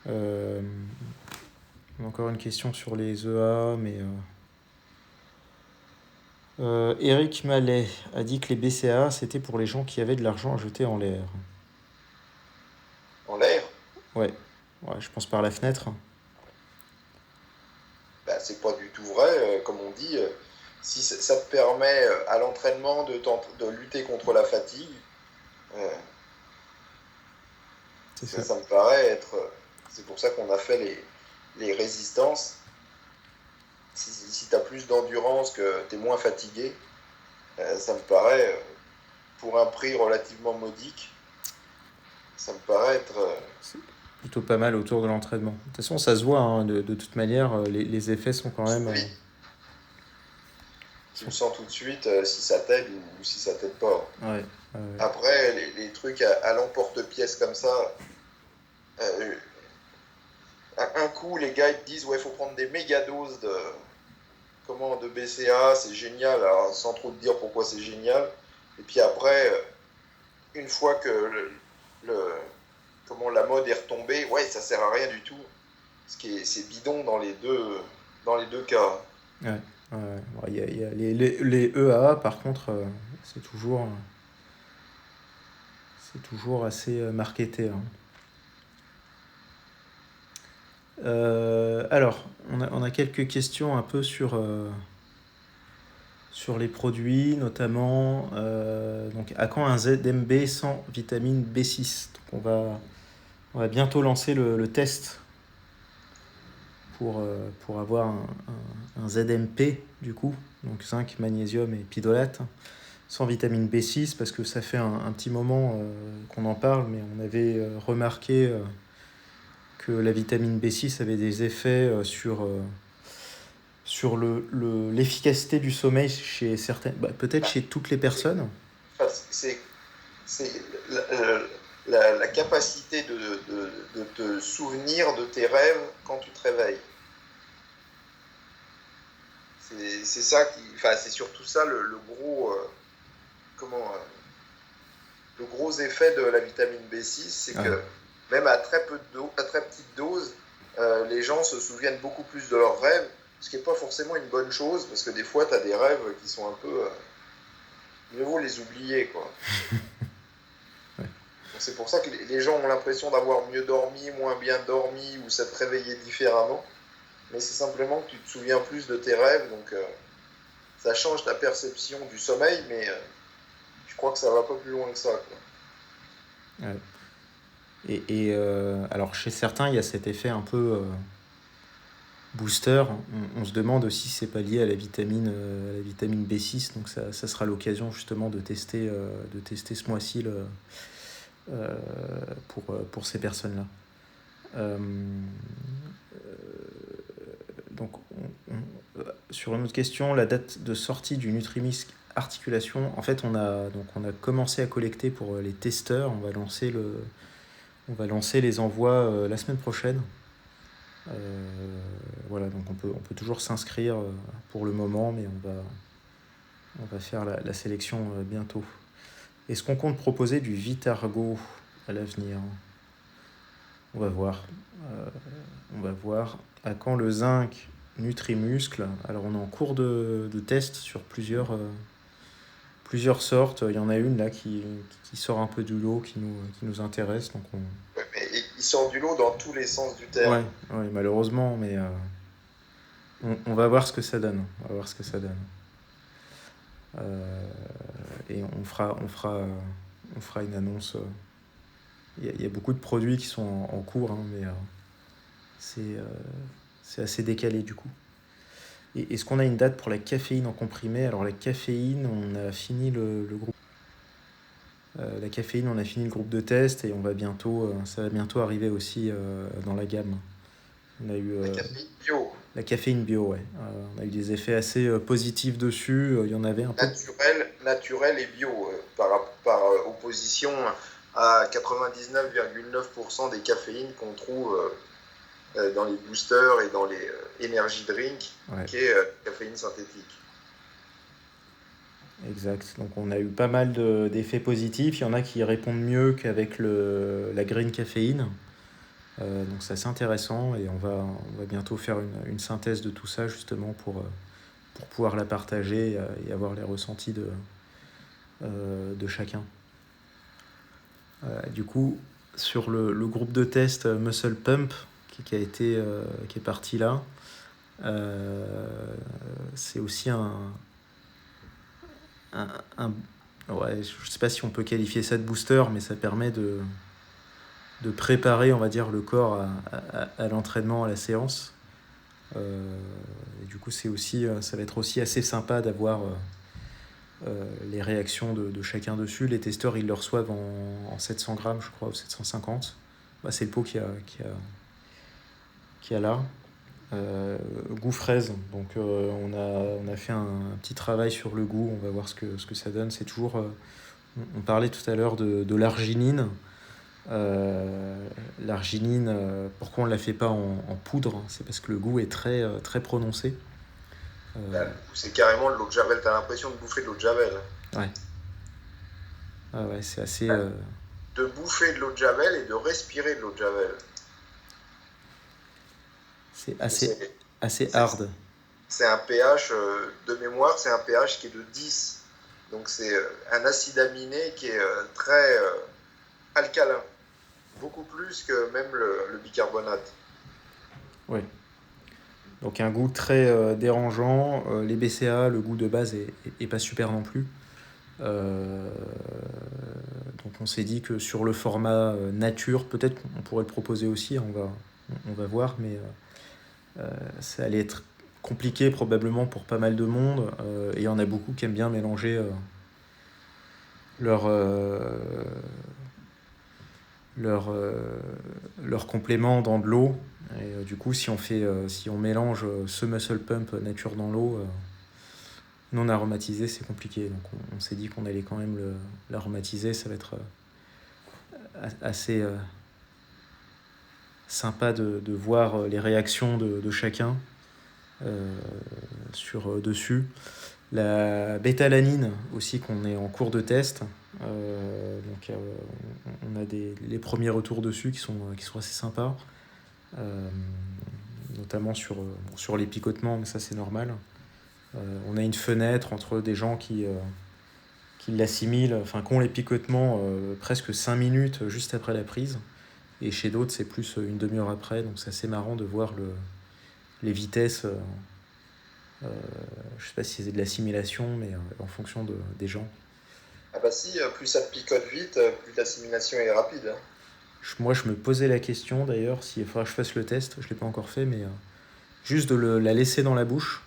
Euh, Encore une question sur les EA, mais Eric Mallet a dit que les BCA, c'était pour les gens qui avaient de l'argent à jeter en l'air. En l'air, Ouais, ouais, je pense par la fenêtre. bah, c'est pas du tout vrai. Comme on dit, si ça te permet à l'entraînement de lutter contre la fatigue, euh, C'est ça. ça me paraît être. C'est pour ça qu'on a fait les résistances. Si tu as plus d'endurance, que tu es moins fatigué, ça me paraît, pour un prix relativement modique, ça me paraît être. C'est plutôt pas mal autour de l'entraînement. De toute façon, ça se voit, hein, de toute manière, les effets sont quand même. Oui, tu le Sont... sens tout de suite si ça t'aide ou si ça t'aide pas. Ouais, Après, les trucs à l'emporte-pièce comme ça, euh, un coup, les gars ils te disent ouais, il faut prendre des méga doses de BCA, c'est génial, alors, sans trop te dire pourquoi c'est génial. Et puis après, une fois que le- comment la mode est retombée, ouais, ça sert à rien du tout. C'est bidon dans les deux cas. ouais, ouais. Ouais, il y a les EAA, par contre, c'est toujours assez marketé, hein. Alors, on a quelques questions un peu sur les produits, notamment donc, à quand un ZMB sans vitamine B6? Donc, on va bientôt lancer le test pour avoir un ZMP, du coup, donc zinc, magnésium et pidolate, sans vitamine B6, parce que ça fait un petit moment qu'on en parle, mais on avait remarqué que la vitamine B6 avait des effets sur l'efficacité du sommeil chez certaines, peut-être chez toutes les C'est personnes. c'est la capacité de te souvenir de tes rêves quand tu te réveilles. C'est ça qui, enfin, c'est surtout ça le gros, comment, le gros effet de la vitamine B6, c'est Ouais, que même à très peu de dose, à très petite dose, les gens se souviennent beaucoup plus de leurs rêves, ce qui n'est pas forcément une bonne chose, parce que des fois, tu as des rêves qui sont un peu, mieux vaut les oublier, quoi. ouais, Donc c'est pour ça que les gens ont l'impression d'avoir mieux dormi, moins bien dormi, ou s'être réveillé différemment. Mais c'est simplement que tu te souviens plus de tes rêves, donc ça change ta perception du sommeil, mais je crois que ça va pas plus loin que ça, quoi. ouais. Alors chez certains, il y a cet effet un peu booster. On se demande aussi si c'est pas lié à la vitamine B6, donc ça sera l'occasion justement de tester ce mois-ci euh, pour ces personnes-là. Euh, donc, sur une autre question, la date de sortie du Nutrimisc articulation, en fait, on a commencé à collecter pour les testeurs. On va lancer les envois la semaine prochaine. Voilà, donc on peut toujours s'inscrire pour le moment, mais on va faire la sélection bientôt. Est-ce qu'on compte proposer du Vitargo à l'avenir? On va voir. Euh, on va voir. À quand le zinc Nutrimuscle? Alors on est en cours de test sur plusieurs sortes. Il y en a une là qui sort un peu du lot, qui nous intéresse. Donc Ouais, mais il sort du lot dans tous les sens du terme. ouais, ouais, malheureusement, mais on va voir ce que ça donne. On va voir ce que ça donne. Euh, et on fera une annonce. Il y a beaucoup de produits qui sont en cours, hein, mais c'est euh, c'est assez décalé du coup. Et est-ce qu'on a une date pour la caféine en comprimé? Alors la caféine, on a fini le groupe. La caféine, on a fini le groupe de test et ça va bientôt arriver aussi dans la gamme. On a eu La caféine bio, la caféine bio, ouais. On a eu des effets assez positifs dessus. Il y en avait un peu. naturel et bio, par opposition à 99,9% des caféines qu'on trouve dans les boosters et dans les energy drinks, Ouais, qui est caféine synthétique. exact. Donc on a eu pas mal d'effets positifs. Il y en a qui répondent mieux qu'avec la green caféine. Donc c'est assez intéressant et on va bientôt faire une synthèse de tout ça justement pour pouvoir la partager et avoir les ressentis de chacun. Du coup, sur le groupe de test Muscle Pump qui est parti là, c'est aussi ouais, je sais pas si on peut qualifier ça de booster, mais ça permet de préparer, on va dire, le corps à l'entraînement, à la séance. Et du coup, ça va être aussi assez sympa d'avoir les réactions de chacun dessus. Les testeurs, ils le reçoivent en 700 grammes, je crois, ou 750. C'est le pot qu'il y a là. Goût fraise, donc on a fait un petit travail sur le goût, on va voir ce que ça donne. C'est toujours, on parlait tout à l'heure de l'arginine. L'arginine, pourquoi on ne la fait pas en poudre? C'est parce que le goût est très, très prononcé. Là, c'est carrément de l'eau de Javel. T'as l'impression de bouffer de l'eau de Javel. Ouais. Ah ouais, c'est assez. De bouffer de l'eau de Javel et de respirer de l'eau de Javel. C'est assez hard. C'est un pH, de mémoire, c'est un pH qui est de 10. Donc c'est un acide aminé qui est très alcalin. Beaucoup plus que même le bicarbonate. Ouais. Donc un goût très dérangeant. Les BCA, le goût de base est pas super non plus. Donc on s'est dit que sur le format nature, peut-être qu'on pourrait le proposer aussi, on va voir, mais ça allait être compliqué probablement pour pas mal de monde. Et il y en a beaucoup qui aiment bien mélanger leurs compléments dans de l'eau. Et du coup, si on mélange ce muscle pump nature dans l'eau, non aromatisé, c'est compliqué. Donc on s'est dit qu'on allait quand même l'aromatiser. Ça va être assez sympa de voir les réactions de chacun dessus. La bétalanine aussi, qu'on est en cours de test. Donc on a les premiers retours dessus qui sont assez sympas. Notamment sur les picotements, mais ça c'est normal. On a une fenêtre entre des gens qui l'assimilent, enfin qui ont les picotements presque 5 minutes juste après la prise, et chez d'autres c'est plus une demi-heure après, donc c'est assez marrant de voir les vitesses. Je sais pas si c'est de l'assimilation, mais en fonction des gens. Ah bah si, plus ça te picote vite, plus l'assimilation est rapide. Hein. Moi je me posais la question d'ailleurs s'il faudra que je fasse le test, je l'ai pas encore fait, mais juste de la laisser dans la bouche.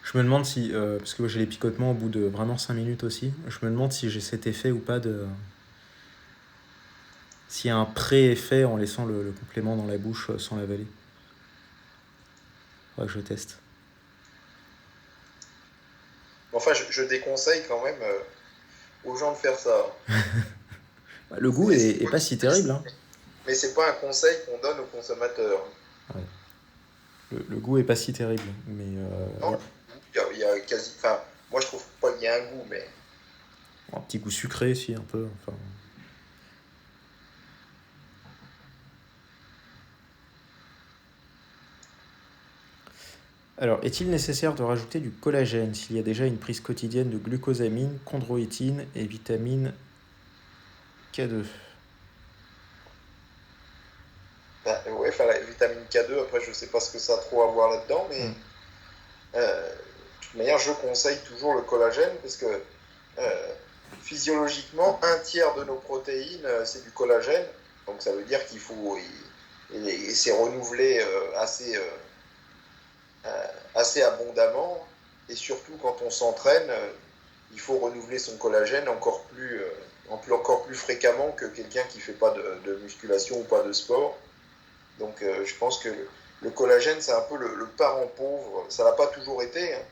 Je me demande si, parce que j'ai les picotements au bout de vraiment 5 minutes aussi, je me demande si j'ai cet effet ou pas s'il y a un pré-effet en laissant le complément dans la bouche sans l'avaler. Faudra que je teste. Enfin, je déconseille quand même aux gens de faire ça. Le goût est pas si terrible. Hein. Mais c'est pas un conseil qu'on donne aux consommateurs. Ouais. Le goût est pas si terrible, mais Non, il y a quasi. Enfin, moi je trouve pas qu'il y a un goût, mais. un petit goût sucré, si, un peu. Enfin. Alors, est-il nécessaire de rajouter du collagène s'il y a déjà une prise quotidienne de glucosamine, chondroïtine et vitamine K2? Ben, ouais, enfin, la vitamine K2, après je sais pas ce que ça a trop à voir là-dedans, mais de toute manière, je conseille toujours le collagène parce que physiologiquement, un tiers de nos protéines, c'est du collagène. Donc ça veut dire qu'il faut. Et c'est renouvelé assez abondamment. Et surtout quand on s'entraîne, il faut renouveler son collagène encore plus fréquemment que quelqu'un qui ne fait pas de musculation ou pas de sport. Donc je pense que le collagène, c'est un peu le parent pauvre. Ça l'a pas toujours été. Hein,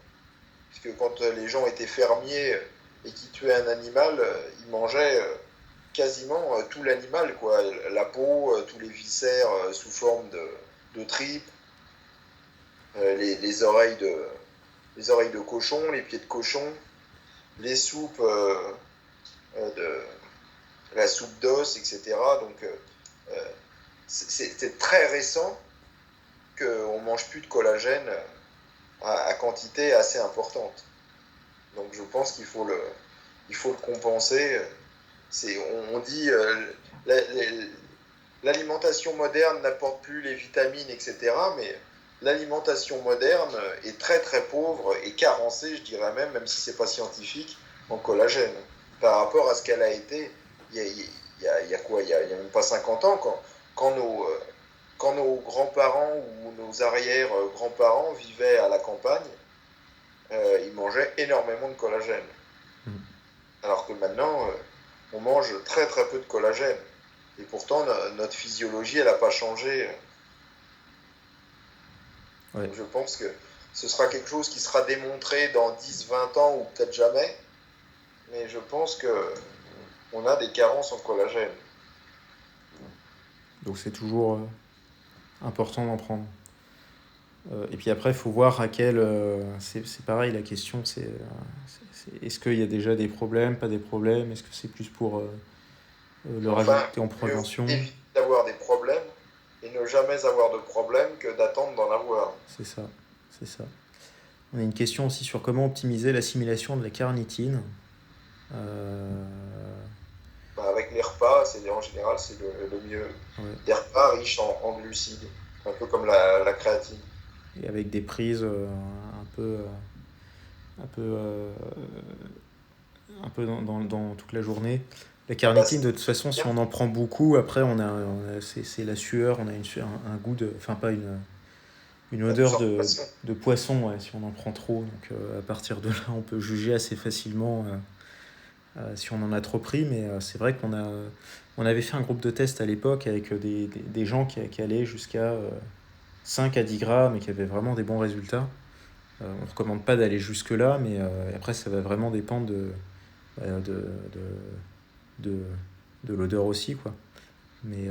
puisque quand les gens étaient fermiers et qui tuaient un animal, ils mangeaient quasiment tout l'animal, quoi. La peau, tous les viscères sous forme de tripes, les oreilles de cochon, les pieds de cochon, les soupes de la soupe d'os, etc. Donc c'est très récent qu'on ne mange plus de collagène à quantité assez importante. Donc je pense il faut le compenser. On dit l'alimentation moderne n'apporte plus les vitamines, etc. Mais l'alimentation moderne est très très pauvre et carencée, je dirais même si c'est pas scientifique, en collagène. Par rapport à ce qu'elle a été il y a quoi, il y a même pas 50 ans, quand quand nos grands-parents ou nos arrière-grands-parents vivaient à la campagne, ils mangeaient énormément de collagène. Mm. Alors que maintenant, on mange très très peu de collagène. Et pourtant, notre physiologie, elle n'a pas changé. Ouais. Donc je pense que ce sera quelque chose qui sera démontré dans 10-20 ans ou peut-être jamais. Mais je pense qu'on a des carences en collagène. Donc c'est toujours important d'en prendre. Et puis après, il faut voir à quel... c'est pareil, la question, est-ce qu'il y a déjà des problèmes, pas des problèmes? Est-ce que c'est plus pour le rajouter en prévention? Éviter d'avoir des problèmes et ne jamais avoir de problème que d'attendre d'en avoir. C'est ça, c'est ça. On a une question aussi sur comment optimiser l'assimilation de la carnitine. Avec les repas, en général, c'est le mieux. Ouais. Des repas riches en glucides, un peu comme la créatine. Et avec des prises un peu dans toute la journée. La carnitine, de toute façon, si on en prend beaucoup, après, c'est la sueur, on a un goût de... Enfin, pas une odeur de poisson, ouais, si on en prend trop. Donc, à partir de là, on peut juger assez facilement si on en a trop pris. Mais c'est vrai on avait fait un groupe de test à l'époque avec des gens qui allaient jusqu'à 5 à 10 grammes et qui avaient vraiment des bons résultats. On ne recommande pas d'aller jusque-là, mais après, ça va vraiment dépendre de l'odeur aussi, quoi. Mais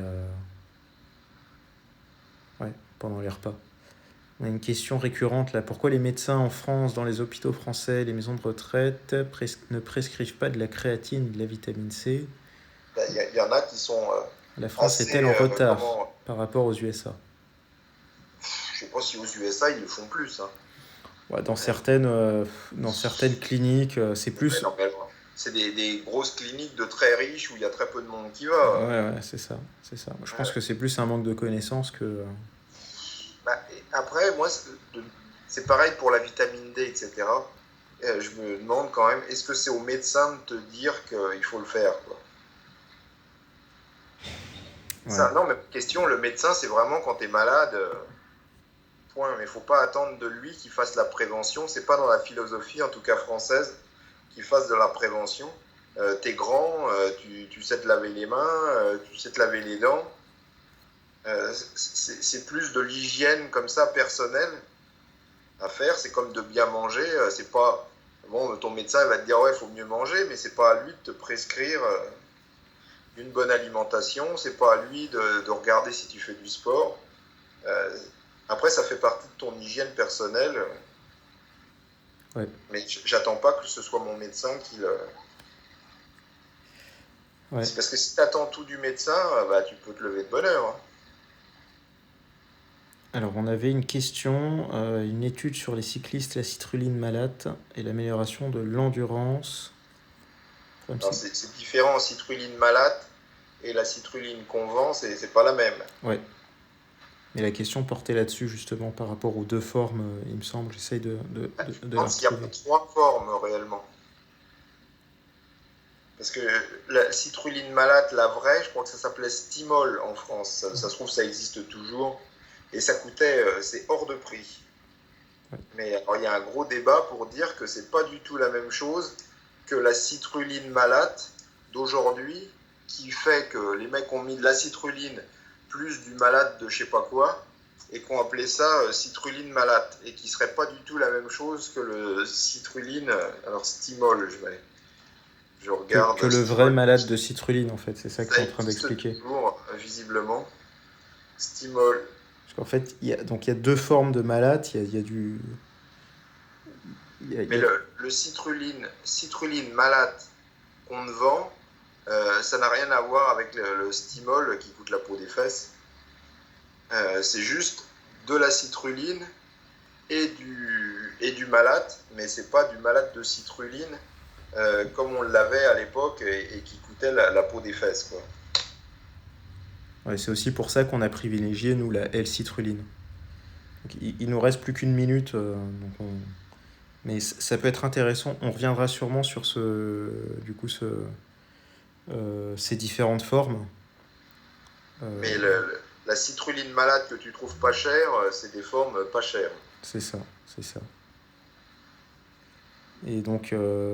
ouais, pendant les repas. On a une question récurrente là. Pourquoi les médecins en France, dans les hôpitaux français, les maisons de retraite, ne prescrivent pas de la créatine et de la vitamine C? Il y en a qui sont. La France est-elle en retard par rapport aux USA? Je ne sais pas si aux USA ils le font plus. Hein. Ouais, dans certaines cliniques, c'est plus. Non, c'est des grosses cliniques de très riches où il y a très peu de monde qui va. Ouais, c'est ça. Je pense que c'est plus un manque de connaissances que. Après, moi, c'est pareil pour la vitamine D, etc. Je me demande quand même, est-ce que c'est au médecin de te dire qu'il faut le faire, quoi. Ouais. Ça, non, mais question, le médecin, c'est vraiment quand tu es malade, point. Mais il ne faut pas attendre de lui qu'il fasse la prévention. C'est pas dans la philosophie, en tout cas française, qu'il fasse de la prévention. T'es grand, tu sais te laver les mains, tu sais te laver les dents. C'est plus de l'hygiène comme ça personnelle à faire. C'est comme de bien manger. C'est pas bon. Ton médecin va te dire ouais, il faut mieux manger, mais c'est pas à lui de te prescrire une bonne alimentation. C'est pas à lui de regarder si tu fais du sport. Après, ça fait partie de ton hygiène personnelle. Ouais. Mais j'attends pas que ce soit mon médecin qui le. Ouais. C'est parce que si tu attends tout du médecin, tu peux te lever de bonne heure. Hein. Alors, on avait une question, une étude sur les cyclistes, la citrulline malate et l'amélioration de l'endurance. C'est différent, citrulline malate et la citrulline convent, c'est pas la même. Ouais. Mais la question portait là-dessus, justement, par rapport aux deux formes, il me semble. J'essaye de je pense qu'il y a 3 formes, réellement. Parce que la citrulline malate, la vraie, je crois que ça s'appelait Stimol en France. Ça se trouve, ça existe toujours. Et ça coûtait, c'est hors de prix. Ouais. Mais alors, il y a un gros débat pour dire que c'est pas du tout la même chose que la citrulline malate d'aujourd'hui, qui fait que les mecs ont mis de la citrulline plus du malate de je sais pas quoi, et qu'on appelait ça citrulline malate, et qui serait pas du tout la même chose que le citrulline, alors Stimol, je regarde. Que le vrai malate de citrulline, en fait, c'est ça que tu es en train d'expliquer. Toujours, visiblement. Stimol. Parce qu'en fait, il y a deux formes de malate, il y a du... Mais le citrulline malate qu'on vend, ça n'a rien à voir avec le Stimol qui coûte la peau des fesses. C'est juste de la citrulline et du malate, mais c'est pas du malate de citrulline comme on l'avait à l'époque et qui coûtait la peau des fesses, quoi. Ouais, c'est aussi pour ça qu'on a privilégié, nous, la L-citrulline. Donc, il nous reste plus qu'une minute, mais ça peut être intéressant. On reviendra sûrement sur ces différentes formes. Mais la citrulline malade que tu trouves pas chère, c'est des formes pas chères. C'est ça, c'est ça. Et donc,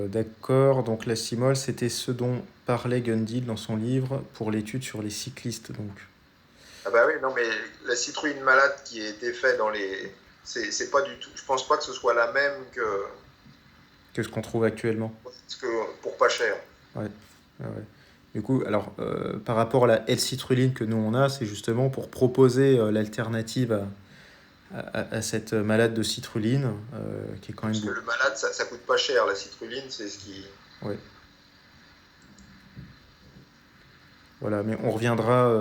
d'accord, donc la cimol, c'était ce dont parlait Gundil dans son livre pour l'étude sur les cyclistes. Donc, Ah bah oui, non, mais la citrulline malade qui a été faite dans les... C'est pas du tout... Je pense pas que ce soit la même que ce qu'on trouve actuellement. pour pas cher. Ouais, ouais, ouais. Du coup, alors, par rapport à la L-citrulline que nous on a, c'est justement pour proposer l'alternative à cette malade de citrulline, qui est quand même Parce que beaucoup. le malade, ça coûte pas cher. La citrulline, c'est ce qui... Ouais. Voilà, mais on reviendra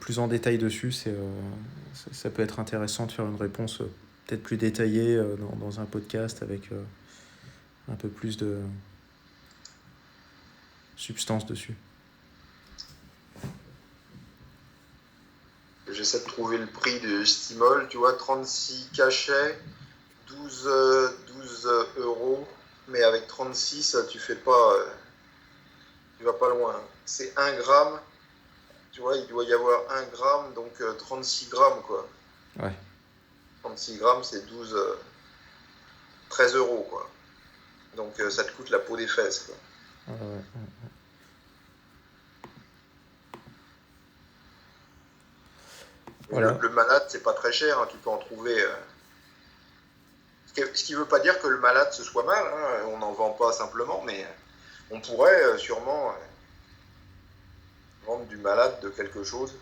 plus en détail dessus. Ça peut être intéressant de faire une réponse peut-être plus détaillée dans un podcast avec un peu plus de substance dessus. J'essaie de trouver le prix de Stimol, tu vois, 36 cachets, 12 euros, mais avec 36, tu vas pas loin. C'est 1 gramme, tu vois, il doit y avoir 1 gramme, donc 36 grammes, quoi. Ouais. 36 grammes, c'est 13 euros, quoi. Donc ça te coûte la peau des fesses, quoi. Ouais. Voilà. Le malade, c'est pas très cher, hein, tu peux en trouver. Ce qui veut pas dire que le malade ce soit mal, hein, on n'en vend pas simplement, mais on pourrait sûrement vendre du malade de quelque chose.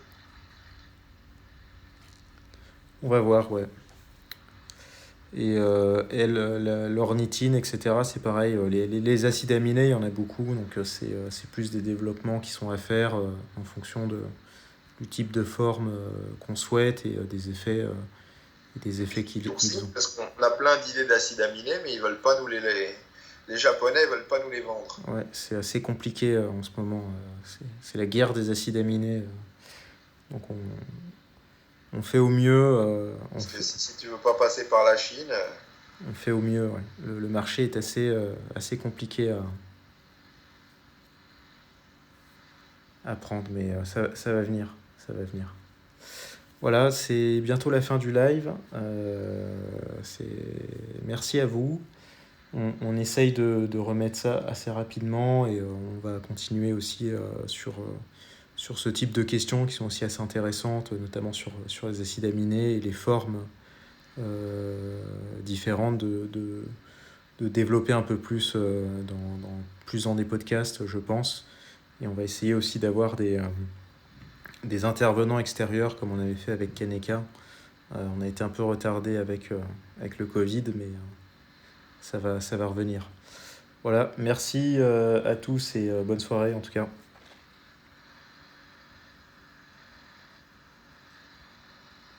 On va voir, ouais. Et l'ornithine, etc., c'est pareil. Les acides aminés, il y en a beaucoup, donc c'est plus des développements qui sont à faire en fonction du type de forme qu'on souhaite et des effets qu'ils ont. Parce qu'on a plein d'idées d'acides aminés, mais ils veulent pas nous les Japonais veulent pas nous les vendre. Ouais, c'est assez compliqué en ce moment. C'est la guerre des acides aminés. Donc on fait au mieux. Parce que si tu veux pas passer par la Chine, on fait au mieux, ouais. Le marché est assez compliqué à prendre, mais ça va venir. Ça va venir. Voilà, c'est bientôt la fin du live. Merci à vous. On essaye de remettre ça assez rapidement et on va continuer aussi sur ce type de questions qui sont aussi assez intéressantes, notamment sur les acides aminés et les formes différentes de développer un peu plus plus dans des podcasts, je pense. Et on va essayer aussi d'avoir des intervenants extérieurs comme on avait fait avec Kaneka. On a été un peu retardé avec le Covid, mais ça va revenir. Voilà, merci à tous et bonne soirée en tout cas.